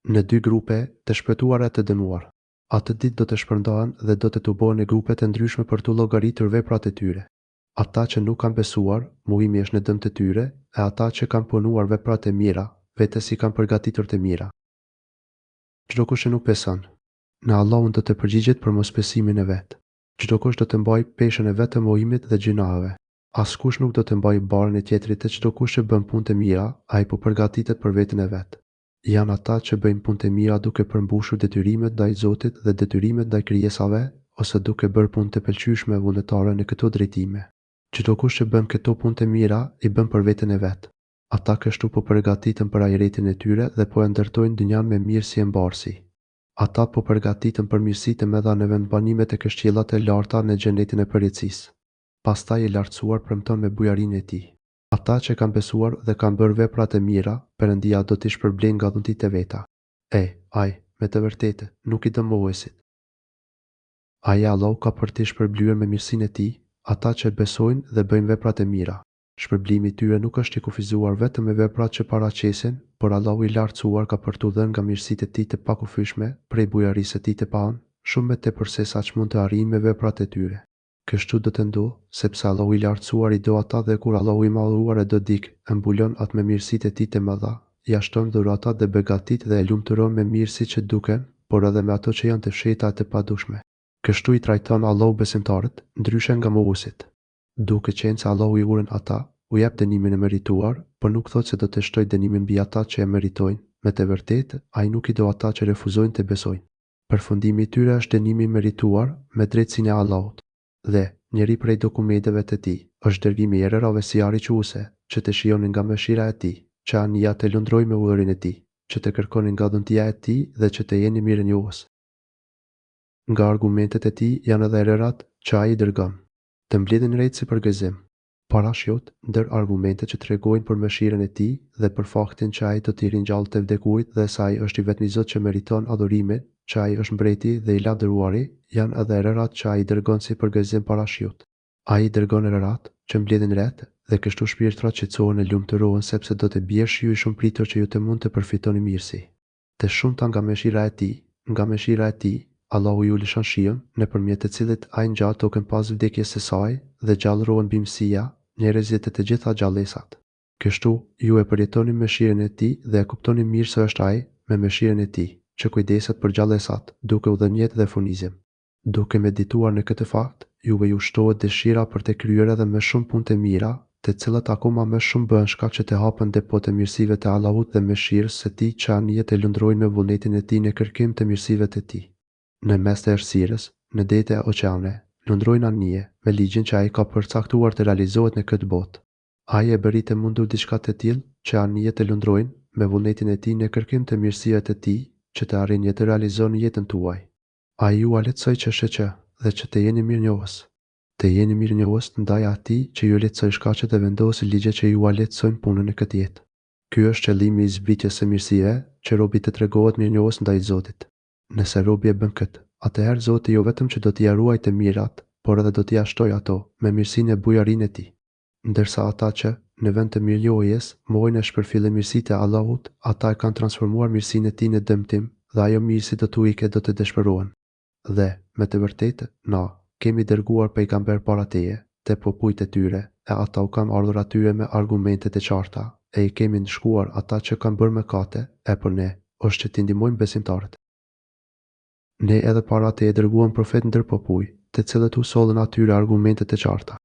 në dy grupe të shpëtuara e të dënuar. Atë ditë do të shpërndahen dhe do të tubohen në grupe të ndryshme për t'u llogaritur veprat e tyre. Ata që nuk kanë besuar, muhimi është në dëm të tyre, e ata që kanë punuar veprat e mira, vetes I kanë përgatitur të mira. Çdo kush që nuk beson, në Allahun do të përgjigjet për mosbesimin e vet. Çdo kush do të mbaj peshën e vet të mohimit dhe gjinaheve. Askush nuk do të mbaj barën e tjetrit të çdo kush që bën punë të mira, ai po përgatitet për veten e vet. Janë ata që bëjnë punë të mira duke përmbushur detyrimet ndaj Zotit dhe detyrimet ndaj krijesave, ose duke bërë punë të pëlqyeshme vullnetare në këto drejtime. Çdo kush që bën këto punë të mira, i bën për veten e vet. Ata kështu po përgatiten për ahiretin e tyre dhe po e ndërtojnë dynjan me mirë si e mbarsi. Ata po përgatiten për mirësitë e mëdha në vendbanimet e kështjellat e larta në xhenetin e përjetësisë. Pastaj i lartësuar premton me bujarinë e tij. Ata që kanë besuar dhe kanë bërë vepra të mira, Perëndia do t'i shpërblejë nga dhuntit e veta. Ai, me të vërtetë, nuk i dëm mohuesit. Ai Allahu ka për t'i shpërblyer me mirësinë e tij ata që besojnë dhe bëjnë vepra të mira. Shpërblimi i tyre nuk është i kufizuar vetëm me veprat që paraqesin, por Allahu i lartësuar ka për t'u dhënë nga mirësitë e tij të pakufyeshme, prej bujarisë së tij të paon, shumë më tepër se sa që mund të arrijnë me veprat e tyre. Kështu do të ndodhë, sepse Allahu i lartësuar i do ata dhe kur Allahu i madhëruar e do dikë, e mbulon atë me mirësitë e tij të mëdha, ja shton dhuratat dhe begatitë dhe e lumturon me mirë siç e duken, por edhe me ato që janë të fshehta e të padushme. Kështu i trajton Allahu besimtarët, ndryshe nga mohuesit. Duke qenë se Allahu i urën ata, u jep dënimin e merituar, por nuk thotë se do të shtoj dënimin mbi ata që e meritojnë. Me të vërtetë, ai nuk i do ata që refuzojnë të besojnë. Përfundimi i tyre është dënimi i merituar me drejtësinë e Allahut. Dhe njëri prej dokumenteve të tij është dërgimi i errërave si arriquese, që të shijonin nga mëshira e tij, që ania të lundrojë me udhërin e tij, që të kërkonin nga dhuntia e tij dhe që të jeni mirënjohës. Nga argumentet e tij janë edhe errërat që ai dërgon. Të mbledhin rejtë si për gëzim. Parashjot, ndër argumente që tregojnë për mëshirën e tij dhe për faktin që ai do t'i ringjallë të vdekurit dhe se ai është i vetmi Zot që meriton adhurimin, që ai është mbreti dhe i lavdëruari, janë edhe errërat që ai dërgon si për gëzim parashjot. Ai dërgon errërat që mbledhin rejtë dhe kështu shpirtrat qetësohen e lumturohen sepse do të bjerë ju i shumë pritur që ju të mund të përfitoni mirësi. Të shumta nga mëshira e tij, Allahu ju lëshon shiun, nëpërmjet të cilit ai ngjan tokën pas vdekjes së saj dhe gjallërohen mbi mësia, njerëzit e të gjitha gjallësat. Kështu ju e përjetoni mëshirën e tij dhe e kuptoni mirë se është ai me mëshirën e tij, që kujdeset për gjallësat, duke u dhënë jetë dhe furnizim. Duke medituar në këtë fakt, juve ju shtohet dëshira për të kryer edhe më shumë punë të mira, të cilat akoma më shumë bëhen shkak që të hapen depot e mirësive të Allahut dhe mëshirës së tij që anijet e lundrojnë me vullnetin e tij në kërkim të mirësive të tij. Në mes të errësirës, në dete e oqeane, lundrojnë anije me ligjin që ai ka përcaktuar të realizohet në këtë botë. Ai e bëri të mundur diçka të tillë që anijet të lundrojnë me vullnetin e tij në kërkim të mirësive të tij, që të arrini të realizoni jetën tuaj. Ai ju lehtësoi që dhe që të jeni mirënjohës. Të jeni mirënjohës ndaj atij që ju lehtësoi shkaqet e vendosë ligje që ju lehtësojnë punën në këtë jetë. Ky është qëllimi i zbritjes së mirësive, që robi të tregohet mirënjohës ndaj Zotit. Nëse robi e bën këtë, atëherë Zoti jo vetëm që do t'i ruajë të mirat, por edhe do t'i shtojë ato me mirësinë e bujarinë e tij. Ndërsa ata që në vend të mirënjohjes mohojnë e shpërfillin mirësitë e Allahut, ata e kanë transformuar mirësinë e tij në dëmtim dhe ajo mirësi do t'u ikë do të dëshpërohen. Dhe, me të vërtetë, na kemi dërguar pejgamber para teje, te popujt e tyre, e ata u kanë ardhur atyre me argumente të qarta, e i kemi ndëshkuar ata që kanë bërë mëkate, e për ne është që t'i ndihmojmë besimtarët. Ne edhe para te e dërguam profet ndër popuj, të cilët u sollën atyre argumentet e qarta.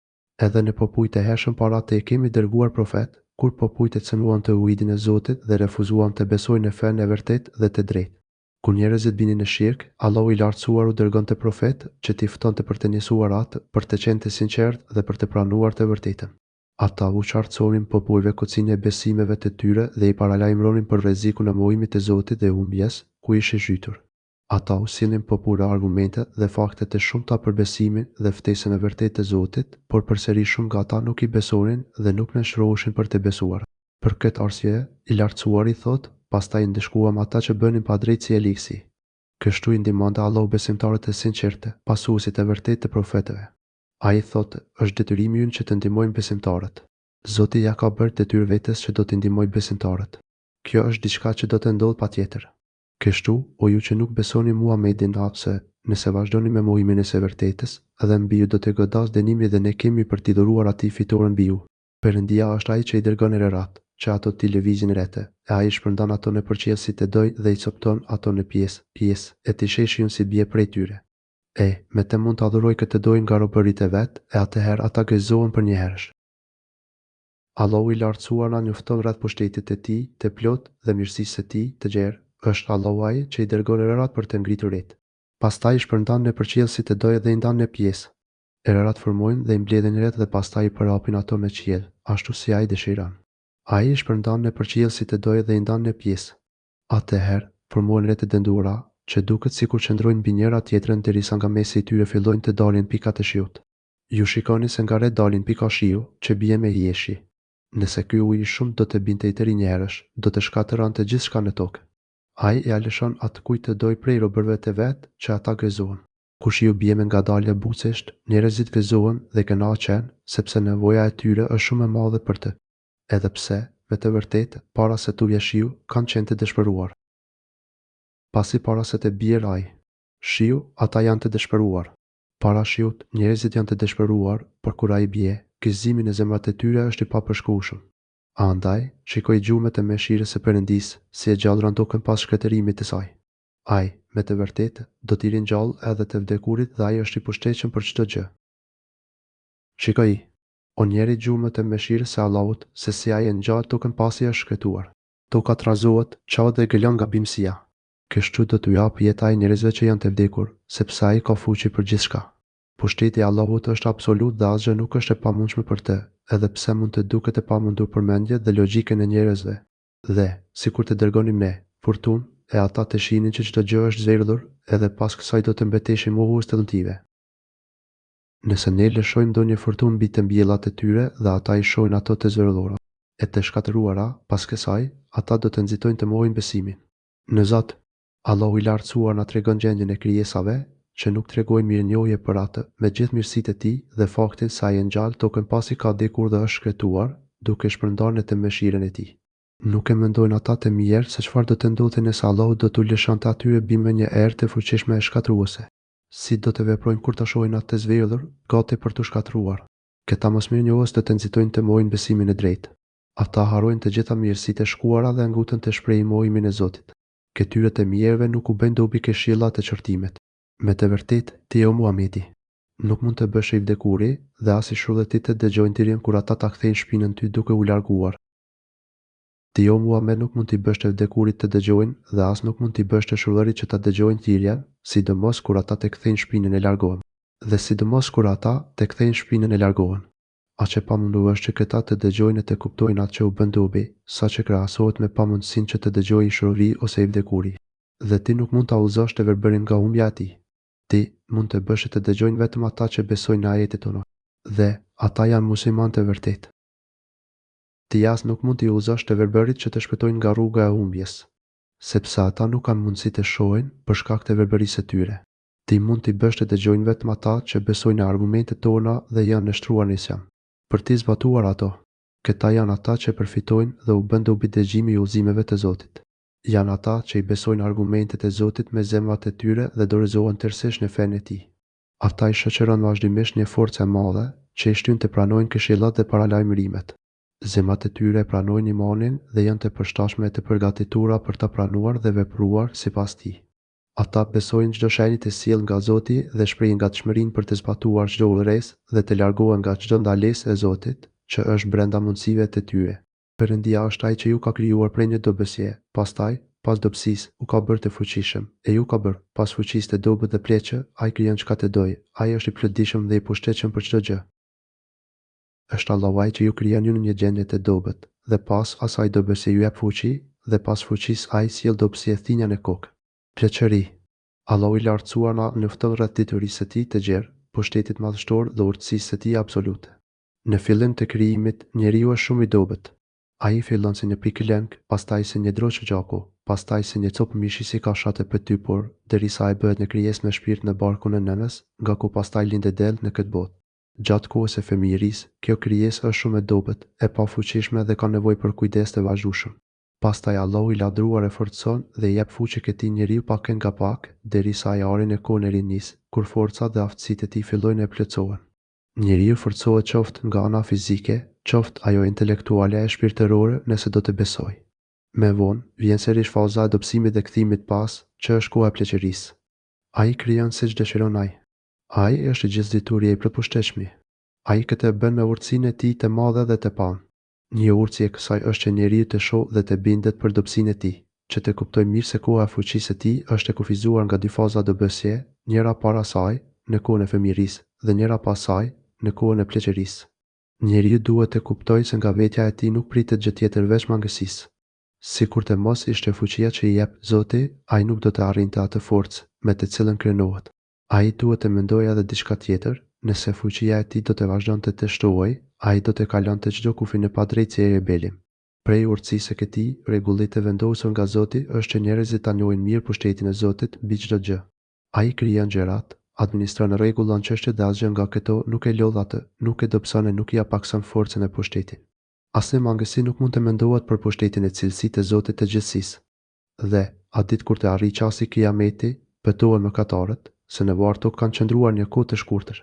Edhe në popujt e hershëm para te kemi dërguar profet, kur popujt e cënuan të ujidin e Zotit dhe refuzuan të besojnë në fenë e vërtet dhe të drejtë. Kur njerëzit binin në shirk, Allahu i lartësuar u dërgon të profet që t'i ftonte për të njësuar atë, për të qenë të sinqert dhe për të pranuar të vërtetën. Ata u qartësonin popujve kocine e besimeve të tyre dhe i paralajmëronin për rrezikun e mohimit të Zotit dhe humbjes, ku ishin zhytur. Ata u sillnin popujve argumente dhe fakte të shumta për besimin dhe ftesën e vërtetë të Zotit, por përsëri shumë nga ata nuk i besonin dhe nuk nënshtroheshin për të besuar. Për këtë arsye, i lartësuari thotë, pastaj ndëshkuam ata që bënin padrejtësi e ligësi. Kështu i ndihmonte Allahu besimtarët e sinqertë, pasuesit e vërtetë të profetëve. Ai thotë, është detyrimi ynë që të ndihmojmë besimtarët. Zoti ja ka bërë detyrë vetes që do të ndihmojë besimtarët. Kjo është diçka që do të ndodhë patjetër. Kështu, o ju që nuk besoni Muhamedit se nëse vazhdoni me mohimin e së vërtetës, edhe mbi ju do të godas dënimi dhe ne kemi për t'i dhuruar atij fitoren mbi ju. Perëndia është ai që i dërgon errat, që ato t'i lëvizin rrete, e ai shpërndan ato në përqell si të doj dhe i copton ato në pjesë, e t'i sheshin si bie prej tyre. Me të mund të adhuroj këtë dojnë nga robërit e vetë, e atëherë ata gëzohen për njëherësh. Allahu i lartësuar na njofton rreth pushtetit e tij të plot dhe mirësisë së tij të gjerë, është Allahu ai që i dërgon erat për të ngritur rit. Pastaj i shpërndan në përqiellësit e dojë dhe i ndan në pjesë. Erat formojnë dhe i mbledhin ret dhe pastaj i përhapin ato në qiell, ashtu si ai dëshiron. Ai i shpërndan në përqiellësit e dojë dhe i ndan në pjesë. Atëherë formohen ret e dëndura, që duket sikur qëndrojnë mbi njëra tjetrën derisa nga mesi i tyre fillojnë të dalin pikat e shiut. Ju shikoni se nga ret dalin pika shiu që bie me jeshi. Nëse ky ujë i shumë do të binte i tëri njerësh, do të shkatërronte gjithçka në tokë. Ai e alëshon atë kujt të doj prej robërve të vet që ata gëzohen. Kur shiu bie me ngadalje bucesht, njerëzit gëzohen dhe kënaqen sepse nevoja e tyre është shumë e madhe për të. Edhe pse, me të vërtetë, para se të vijë shiu, kanë qenë të dëshpëruar. Pasi para se të bie raj, shiu, ata janë të dëshpëruar. Para shiut, njerëzit janë të dëshpëruar, por kur ai bie, gëzimi në zemrat e tyre është i papërshkueshëm. Andaj, shikoj gjurmët e mëshirës së Perëndisë, si e gjallëran tokën pas shkretërimit të saj. Ai, me të vërtetë, do t'i ringjallë edhe të vdekurit dhe ai është i pushtetshëm për çdo gjë. Shikoj, o njeri gjurmët e mëshirës së Allahut, se si ai e ngjall tokën pasi është shkretuar. Toka trazohet, çau dhe gëlon nga bimësia. Kështu do t'u jap jetë ai njerëzve që janë të vdekur, sepse ai ka fuqi për gjithçka. Pushteti i Allahut është absolut dhe asgjë nuk është e pamundshme për të, edhe pse mund të duket e pamundur për mendjen dhe logjikën e njerëzve. Dhe, sikur të dërgonim ne, furtunë, e ata të shihnin që çdo gjë është zerdhur, edhe pas kësaj do të mbeteshin mohues të lëntive. Nëse ne lëshojmë ndonjë furtunë mbi të mbjellat e tyre dhe ata i shohin ato të zërdhura, e të shkatëruara, pas kësaj, ata do të nxitojnë të mohojnë besimin. Në Zot, Allahu i lartësuar na tregon gjendjen e krijesave, që nuk tregojnë mirënjohje për atë, me gjithë mirësitë e tij dhe faktin se ai e ngjall tokën pasi ka vdekur dhe është shkretuar, duke shpërndarë në të mëshirën e tij. Nuk e mendojnë ata të mirë se çfarë do të ndodhte nëse Allahu do t'u lëshonte atyre bimë një erë të fuqishme e shkatruese. Si do të veprojnë kur ta shohin atë të zvedhur, gati për t'u shkatruar. Këta mosmirënjohës do të nxitojnë të mohojnë besimin e drejtë. Ata harrojnë të gjitha mirësitë e shkuara dhe ngutën të shprehë mohimin e Zotit. Këtyre të mirëve nuk u bën dobi këshillat e çortimet. Me të vërtetë, ti o Muhamedi, nuk mund të bësh i vdekuri dhe as i shudhëtit të dëgjojnë tirjen kur ata ta kthejnë shpinën ty duke u larguar. Ti o Muhammed nuk mund t'i bësh të vdekurit të dëgjojnë dhe as nuk mund t'i bësh të shudhërit që ta dëgjojnë tirjen, sidomos kur ata të kthejnë shpinën e largohen. Dhe sidomos kur ata të kthejnë shpinën e largohen. Aq e pamundur është që këta të dëgjojnë e të kuptojnë atë që u bën dobi, saqë krahasohet me pamundësinë që të dëgjojë i shudhëri ose i vdekuri. Dhe ti nuk mund ta udhëzosh të verbërin nga humbja e tij. Ti mund të bësh të dëgjojnë vetëm ata që besojnë në ajetet tona, dhe ata janë muslimanë të vërtetë. Ti as nuk mund t'i udhëzosh të verbërit që të shpëtojnë nga rruga e humbjes, sepse ata nuk kanë mundësi të shohin për shkak të verbërisë së tyre. Ti mund t'i bësh të dëgjojnë vetëm ata që besojnë në argumentet tona dhe janë nështruar në Islam. Për t'i zbatuar ato, këta janë ata që përfitojnë dhe u bën dobi dëgjimi i udhëzimeve të Zotit. Janë ata që i besojnë argumentet e Zotit me zemrat e tyre dhe dorëzohen tërësisht në fenë e tij. Ata i shoqëron vazhdimisht një forcë e madhe që i shtyn të pranojnë këshillat dhe paralajmërimet. Zemrat e tyre pranojnë imanin dhe janë të përshtatshme e të përgatitura për ta pranuar dhe vepruar sipas tij. Ata besojnë çdo shenjë të sjellë nga Zoti dhe shprehin gatshmërinë për të zbatuar çdo udhëresë dhe të largohen nga çdo ndalesë e Zotit, që është brenda mundësive të tyre. Perëndia është ai që ju ka krijuar prej një dobësie, pastaj, pas dobësisë, u ka bërë të fuqishëm, e ju ka bërë, pas fuqisë të dobët dhe pleqë, ai krijon çka të dojë, ai është i plotëdijshëm dhe i pushtetshëm për çdo gjë. Është Allahu ai që ju krijon ju në një gjendje të dobët, dhe pas asaj dobësie ju jep fuqi, dhe pas fuqisë ai sjell dobësi e thinja në kokë. Pleqëri. Allahu i lartësuar na njofton rreth detyrisë së tij të gjerë, pushtetit madhështor dhe urtësisë së tij absolute. Në fillim të krijimit, njeriu është shumë i dobët. Ai fillon si një pikë lëng, pastaj si një droç gjaku, pastaj si një copë mishi si kashat e pëtypur, derisa ai bëhet një krijesë me shpirt në barkun e nënës, nga ku pastaj lindet del në këtë botë. Gjatë kohës së fëmijërisë, kjo krijesë është shumë e dobët, e pafuqishme dhe ka nevojë për kujdes të vazhdueshëm. Pastaj Allahu i ladhruar e forcon dhe i jep fuqi këtij njeriu pak nga pak, derisa ai arrin në kohën e rinis, kur forcat dhe aftësitë e tij fillojnë të plotësohen. Njeriu forcohet qoftë nga ana fizike, qoftë ajo intelektuale e shpirtërore nëse do të besojë. Me vonë, vjen sërish faza e dobësimit dhe kthimit pas, që është koha e pleqërisë. Ai krijon siç dëshiron ai. Ai është gjithëdituri i përpushteshmi. Ai këtë e bën me urtësinë e tij të madhe dhe të panë. Një urtësi e kësaj është që njeriu të shohë dhe të bindet për dobësinë e tij, që të kuptojë mirë se koha e fuqisë së tij është e kufizuar nga dy faza dobësie, njëra para saj, në kohën e fëmijërisë, dhe njëra pas saj, në kohën e pleqërisë. Njeriu duhet të kuptojë se nga vetja e tij nuk pritet gjë tjetër veç mangësisë. Sikur të mos ishte fuqia që i jep Zoti, ai nuk do të arrinte atë forcë me të cilën krenohet. Ai duhet të mendojë edhe diçka tjetër. Nëse fuqia e tij do të vazhdonte të shtohej, ai do të kalonte çdo kufin e padrejtësi e rebelim. Prej urtësisë së këtij, rregullit të vendosur nga Zoti është që njerëzit ta njohin mirë pushtetin e Zotit mbi çdo gjë. Ai krijon gjërat, administron dhe rregullon çështjet dhe asgjë nga këto nuk e lodh atë, nuk e dobëson e nuk ia pakson forcën e pushtetit. Asnjë mangësi nuk mund të mendohet për pushtetin e cilësitë të Zotit të gjithësisë. Dhe, atë ditë kur të arrijë qasti i Kiameti, betohen mëkatarët, se në varr tokë kanë qëndruar një kohë të shkurtër.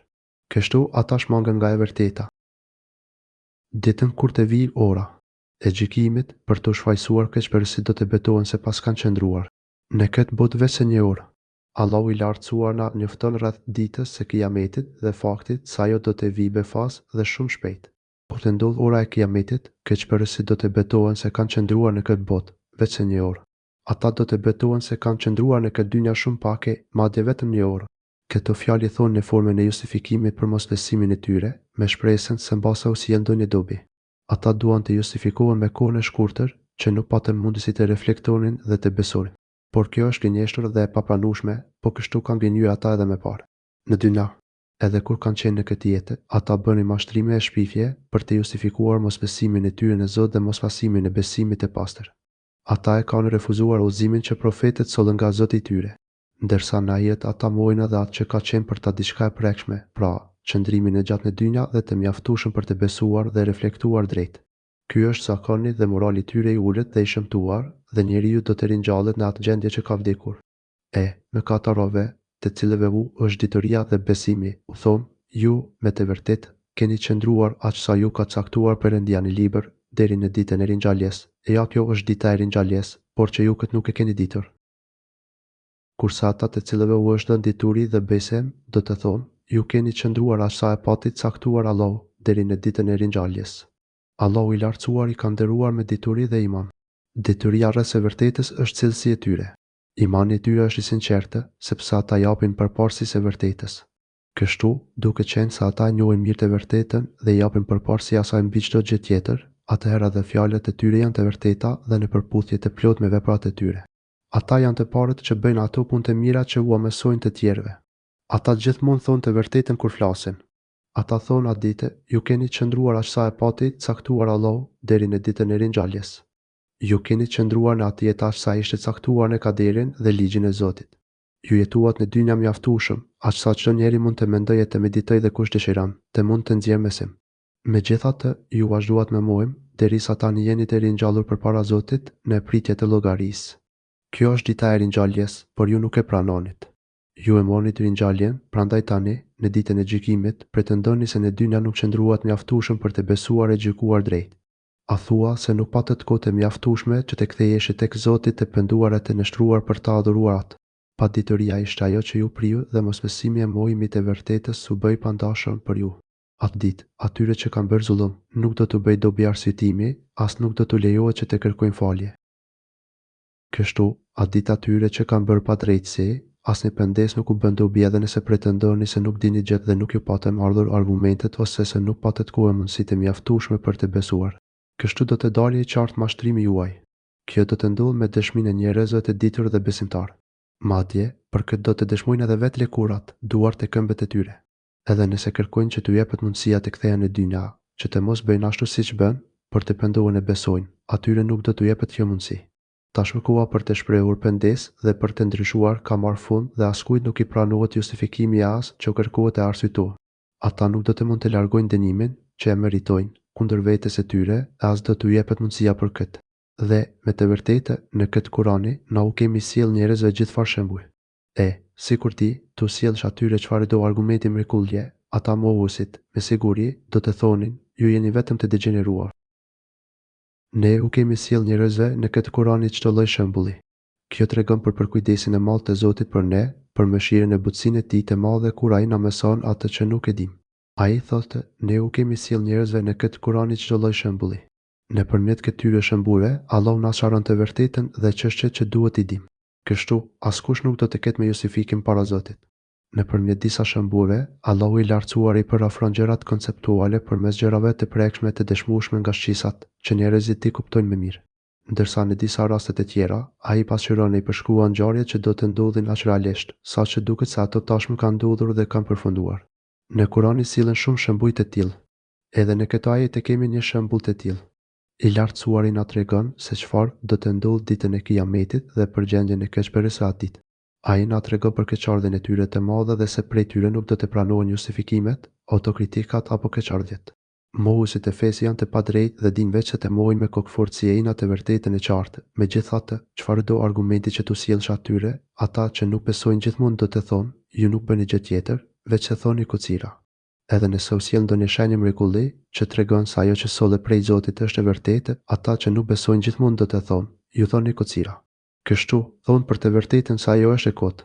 Kështu ata shmangen nga e vërteta. Ditën kur të vijë ora e gjykimit për të shfaqsuar keqbërësit do të betohen se pas kanë qëndruar. Në këtë botë veç një orë. Allahu i lartësuar na njofton rreth ditës së Kiametit dhe faktit se ajo do të vijë befas dhe shumë shpejt. Kur të ndodh ora e Kiametit, keqbërësit do të betohen se kanë qëndruar në këtë botë veç një orë. Ata do të betohen se kanë qëndruar në këtë dynja shumë pake, madje vetëm një orë. Këto fjalë i thonë në formën e justifikimit për mosbesimin e tyre, me shpresën se mbasa u sjell ndonjë dobi. Ata duan të justifikohen me kohën e shkurtër, që nuk patën mundësi të reflektonin dhe të besonin. Por kjo është gënjeshtër dhe e papranueshme, po kështu kanë gënjur ata edhe më parë. Në dynja, edhe kur kanë qenë në këtë jetë, ata bënin mashtrime e shpifje për të justifikuar mosbesimin e tyre në Zot dhe mospasimin e besimit të pastër. Ata e kanë refuzuar udhëzimin që profetët sollën nga Zoti i tyre. Ndërsa në ajet ata mohojnë edhe atë që ka qenë për ta diçka e prekshme, pra, qëndrimin e gjatë në dynja dhe të mjaftueshëm për të besuar dhe reflektuar drejt. Ky është zakoni dhe morali i tyre i ulët dhe i shëmtuar, dhe njeriu do të ringjallet në atë gjendje që ka vdekur. Mëkatarëve, të cilëve u është ditëria dhe besimi, u thonë, ju, me të vërtet, keni qëndruar aq sa ju ka caktuar Perëndia në libër, deri në ditën e ringjalljes. Ja kjo është dita e ringjalljes, por që ju këtë nuk e keni ditur. Kurse ata të cilëve u është dhënë dituri dhe besem, do të thonë, ju keni qëndruar aq sa e pati caktuar Allahu deri në ditën e ringjalljes. Allahu i lartësuar i ka nderuar me dituri dhe iman. Dituria rreth së vërtetës është cilësi e tyre. Imani i tyre është i sinqertë, sepse ata japin përparësi së vërtetës. Kështu, duke qenë se ata njohin mirë të vërtetën dhe japin përparësi asaj mbi çdo gjë tjetër, atëherë edhe fjalët e tyre janë të vërteta dhe në përputhje të plotë me veprat e tyre. Ata janë të parët që bëjnë ato punë të mira që u mësojnë të tjerëve. Ata gjithmonë thonë të vërtetën kur flasin. Ata thonë atë ditë, ju keni qëndruar aq sa e pati caktuar Allahu deri në ditën e ringjalljes. Ju keni qëndruar në atë jetë aq sa ishte caktuar në kaderin dhe ligjin e Zotit. Ju jetuat në dynja mjaftueshëm, aq sa çdo njeri mund të mendojë të meditojë dhe kush dëshiron, të mund të nxjerrë mesim. Megjithatë, ju vazhduat me mohim, derisa tani jeni të ringjallur përpara Zotit në pritje të llogarisë. Kjo është dita e ringjalljes, por ju nuk e pranonit. Ju e mornit ringjalljen, prandaj tani, në ditën e gjykimit, pretendoni se në dynja nuk qëndruat mjaftueshëm për të besuar e gjykuar drejt. A thua se nuk patët kohë të mjaftueshme që të kthehesh tek Zoti të penduar e të nështruar për ta adhuruar atë. Paditëria ishte ajo që ju priu dhe mosbesimi e mohimit të vërtetës u bëi pandashëm për ju. Atë ditë, atyre që kanë bërë zullum, nuk do t'u bëj dobi arsyetimi, as nuk do t'u lejohet që të kërkojnë falje. Kështu, atë ditë atyre që kanë bërë padrejtësi, asnjë pendes nuk u bën dobi edhe nëse pretendoni se nuk dini gjë dhe nuk ju patën ardhur argumentet ose se nuk patët kohë e mundësi të mjaftueshme për të besuar. Kështu do të dalë i qartë mashtrimi juaj. Kjo do të ndodhë me dëshminë e njerëzve të ditur dhe besimtar. Madje, për këtë do të dëshmojnë edhe vetë lekurat, duart e këmbët e tyre. Edhe nëse kërkojnë që t'u jepet mundësia të kthehen në dynja, që të mos bëjnë ashtu siç bën, por të pendohen e besojnë, atyre nuk do t'u jepet kjo mundësi. Tashmë koha për të shprehur pendes dhe për të ndryshuar ka marrë fund dhe askujt nuk i pranohet justifikimi i as që kërkohet e arsyetuar. Ata nuk do të mund të largojnë dënimin që e meritojnë kundër vetes së tyre, as do t'u jepet mundësia për këtë. Dhe, me të vërtetë, në këtë Kurani, na u kemi sjell njerëzve gjithfarë shembuj. Sikur ti, t'u sjellsh atyre çfarë do argumenti mrekullie, ata mohuesit, me siguri, do të thonin, ju jeni vetëm të degeneruar. Ne u kemi sjell njerëzve në këtë Kurani çdo lloj shembulli. Kjo tregon për përkujdesin e madh të Zotit për ne, për mëshirën e butësinë e tij të madhe kur ai na mëson atë që nuk e dim. Ai thotë, ne u kemi sjell njerëzve në këtë Kur'an çdo lloj shembulli. Nëpërmjet këtyre shembullve, Allahu na sqaron të vërtetën dhe çështjet që duhet i dim. Kështu, askush nuk do të ketë me justifikim para Zotit. Nëpërmjet disa shembullve, Allahu i lartësuar i përafron gjërat konceptuale përmes gjërave të prekshme të dëshmueshme nga shqisat, që njerëzit i kuptojnë më mirë. Ndërsa në disa rastet e tjera, ai pasqyron e i përshkruan ngjarjet që do të ndodhin aq realisht, saqë duket se ato tashmë kanë ndodhur dhe kanë përfunduar. Në Kur'an sillen shumë shembuj të tillë. Edhe në këtë ajet e kemi një shembull të tillë. I lartësuari na tregon se çfarë do të ndodhë ditën e Kiametit dhe përgjendjen e keqbërësve atë ditë. Ai na tregon për keqardhjen e tyre të madhe dhe se prej tyre nuk do të pranohen justifikimet, autokritikat apo keqardhjet. Mohuesit e fesë janë të padrejtë dhe dinë veç se të mohojnë me kokëfortë e të vërtetën e qartë. Megjithatë, çfarëdo argumenti që tu sjellsh atyre, ata që nuk besojnë gjithmonë do të thonë, ju nuk bëni gjë tjetër, veç se thoni kocira. Edhe nëse u sjell ndonjë shenjë mrekulli që tregon se ajo që sollet prej Zotit është e vërtetë, ata që nuk besojnë gjithmonë do të thonë, ju thoni kocira. Kështu, thonë për të vërtetën se ajo është e kotë.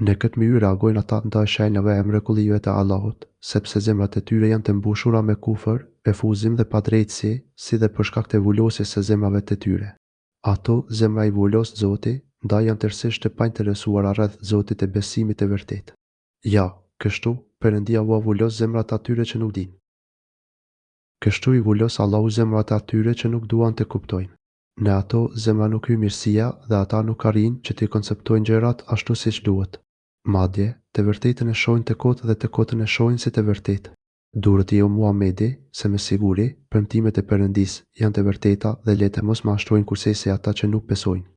Në këtë mënyrë reagojnë ata ndaj shenjave e mrekullive të Allahut, sepse zemrat e tyre janë të mbushura me kufër, refuzim dhe padrejtësi, si dhe për shkak të vulosjes së zemrave të tyre. Ato, zemra i vulos Zoti, ndaj janë tërësisht të painteresuara rreth Zotit e besimit të vërtetë. Ja, kështu, Perëndia u vulos zemrat atyre që nuk dinë. Kështu i vulos Allahu zemrat atyre që nuk duan të kuptojnë. Në ato zemra nuk hyj mirësia dhe ata nuk arrin që të konceptojnë gjërat ashtu siç duhet. Madje, të vërtetën e shohin të kotë dhe të kotën e shohin si të vërtetë. Duhet i Muhamedi, se me siguri, premtimet e Perëndisë janë të vërteta dhe le të mos mashtrojnë kursesi ata që nuk besojnë.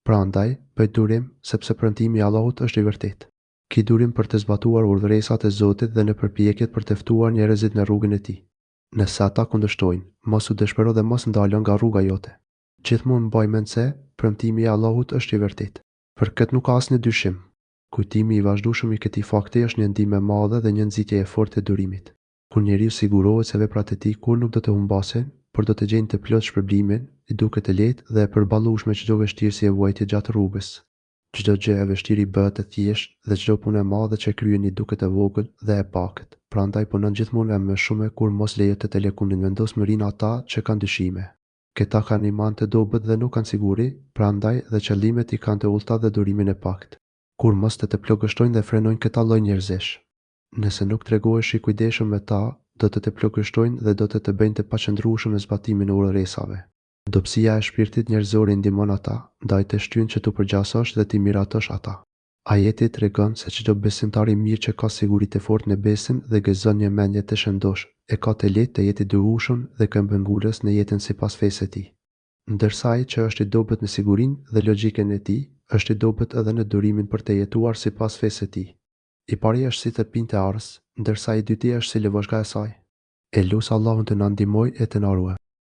Prandaj, bëj durim sepse premtimi i Allahut është i vërtetë. Ki durim për të zbatuar urdhëresat e Zotit dhe në përpjekjet për të ftuar njerëzit në rrugën e tij. Nëse ata kundërshtojnë, mos u dëshpëro dhe mos ndalo nga rruga jote. Gjithmonë mbaj mend se premtimi i Allahut është i vërtetë. Për këtë nuk ka asnjë dyshim. Kujtimi i vazhdueshëm i këtij fakti është një ndihmë e madhe dhe një nxitje e fortë e durimit. Kur njeriu sigurohet se veprat e tij kur nuk do të humbasen, por do të gjejnë të plot shpërblimin, i duket të lehtë dhe e përballueshme çdo vështirësi e vuajtje gjatë rrugës. Çdo gjë e vështirë bëhet e thjeshtë dhe çdo punë e madhe që kryeni duket e vogël dhe e pakët. Prandaj punon gjithmonë me shumë kur mos lejohet të telekonin vendosmërinë ata që kanë dyshime. Këta kanë iman të dobët dhe nuk kanë siguri, prandaj dhe qëllimet i kanë të ulta dhe durimin e pakët. Kur mos të plagështojnë dhe frenojnë këta lloj njerëzish. Nëse nuk tregohesh i kujdesshëm me ta, do të plagështojnë dhe do të bëjnë të paqëndrueshëm në zbatimin e urdhëresave. Dobësia e shpirtit njerëzor i ndihmon ata, ndaj të shtyn që tu përgjasosh dhe ti miratosh ata. Ajeti tregon se çdo besimtar i mirë që ka siguri të fortë në besim dhe gëzon një mendje të shëndosh, e ka të lehtë të jetë i durueshëm dhe këmbëngulës në jetën sipas fesë së tij. Ndërsa ai që është i dobët në sigurinë dhe logjikën e tij, është i dobët edhe në durimin për të jetuar sipas fesë së tij. I pari është si tërpinjtë e arës, ndërsa i dyti është si lëvozhga e saj. E lut Allahun të na ndihmojë e të na ruaj.